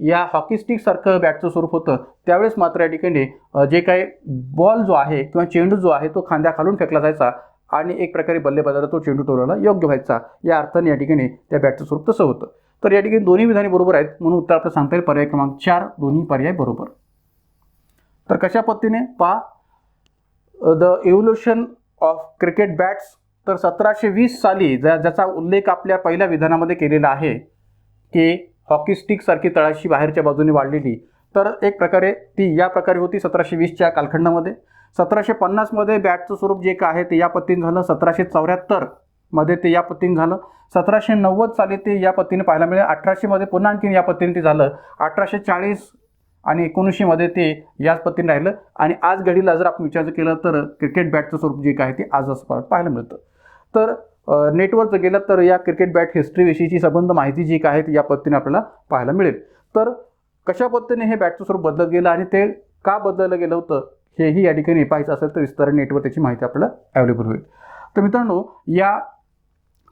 या हॉकी स्टिकसारखं बॅटचं स्वरूप होतं त्यावेळेस मात्र या ठिकाणी जे काही बॉल जो आहे किंवा चेंडू जो आहे तो खांद्याखालून फेकला जायचा आणि एक प्रकारे बल्लेबाजाला तो चेंडू टोलाला योग्य व्हायचा. या अर्थाने या ठिकाणी त्या बॅटचं स्वरूप तसं होतं. तर या ठिकाणी दोन्ही विधाने बरोबर आहेत, म्हणून उत्तर आपलं सांगता येईल पर्याय क्रमांक 4 दोन्ही पर्याय बरोबर. तर कशा पद्धतीने पहा, the evolution of cricket bats. तर 1720 साली ज्याचा उल्लेख आपल्या पहिल्या विधानामध्ये केलेला आहे की हॉकी स्टिक सारखी तळाशी बाहेरच्या बाजूने वाढलेली, तर एक प्रकारे ती या प्रकारे होती 1720च्या कालखंडामध्ये. 1750 बॅटचं स्वरूप जे काय आहे ते या पद्धतीने झालं. 1774 ते या पद्धतीने झालं. 1790 साली ते या पद्धतीने पाहायला मिळेल. 1800 पुन्हा आणखीन या पद्धतीने ते झालं. 1840 आणि 1900 ते याच पद्धतीने राहिलं. आणि आज घडीला जर आपण विचार केला तर क्रिकेट बॅटचं स्वरूप जे काय आहे ते आज असं पाहायला मिळतं. तर नेटवर जर गेलं तर या क्रिकेट बॅट हिस्ट्रीविषयीची संबंध माहिती जी काय आहे ती या पद्धतीने आपल्याला पाहायला मिळेल. तर कशा पद्धतीने हे बॅटचं स्वरूप बदलत गेलं आणि ते का बदललं गेलं होतं हेही या ठिकाणी पाहायचं असेल तर विस्तार नेटवर त्याची माहिती आपल्याला अवेलेबल होईल. तर मित्रांनो, या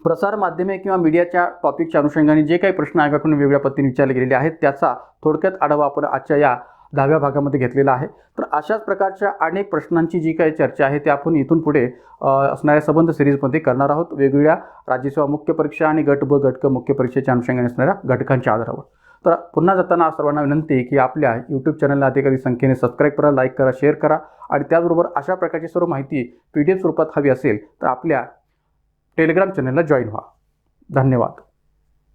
प्रसार माध्यमे किंवा मीडियाच्या टॉपिकच्या अनुषंगाने जे काही प्रश्न आयोगाकडून वेगवेगळ्या पद्धतीने विचारले गेलेले आहेत त्याचा थोडक्यात आढावा आपण आजच्या या 10व्या भागामध्ये घेतलेला आहे. तर अशाच प्रकारच्या अनेक प्रश्नांची जी काही चर्चा आहे ते आपण इथून पुढे असणाऱ्या संबंध सिरीजमध्ये करणार आहोत, वेगवेगळ्या राज्यसेवा मुख्य परीक्षा आणि गट ब गट क मुख्य परीक्षेच्या अनुषंगाने असणाऱ्या घटकांच्या आधारावर. तर पुन्हा जाताना सर्वांना विनंती आहे की आपल्या यूट्यूब चॅनलला अधिकाधिक संख्येने सबस्क्राईब करा, लाईक करा, शेअर करा. आणि त्याचबरोबर अशा प्रकारची सर्व माहिती PDF स्वरूपात हवी असेल तर आपल्या टेलिग्राम चॅनलला जॉईन व्हा. धन्यवाद.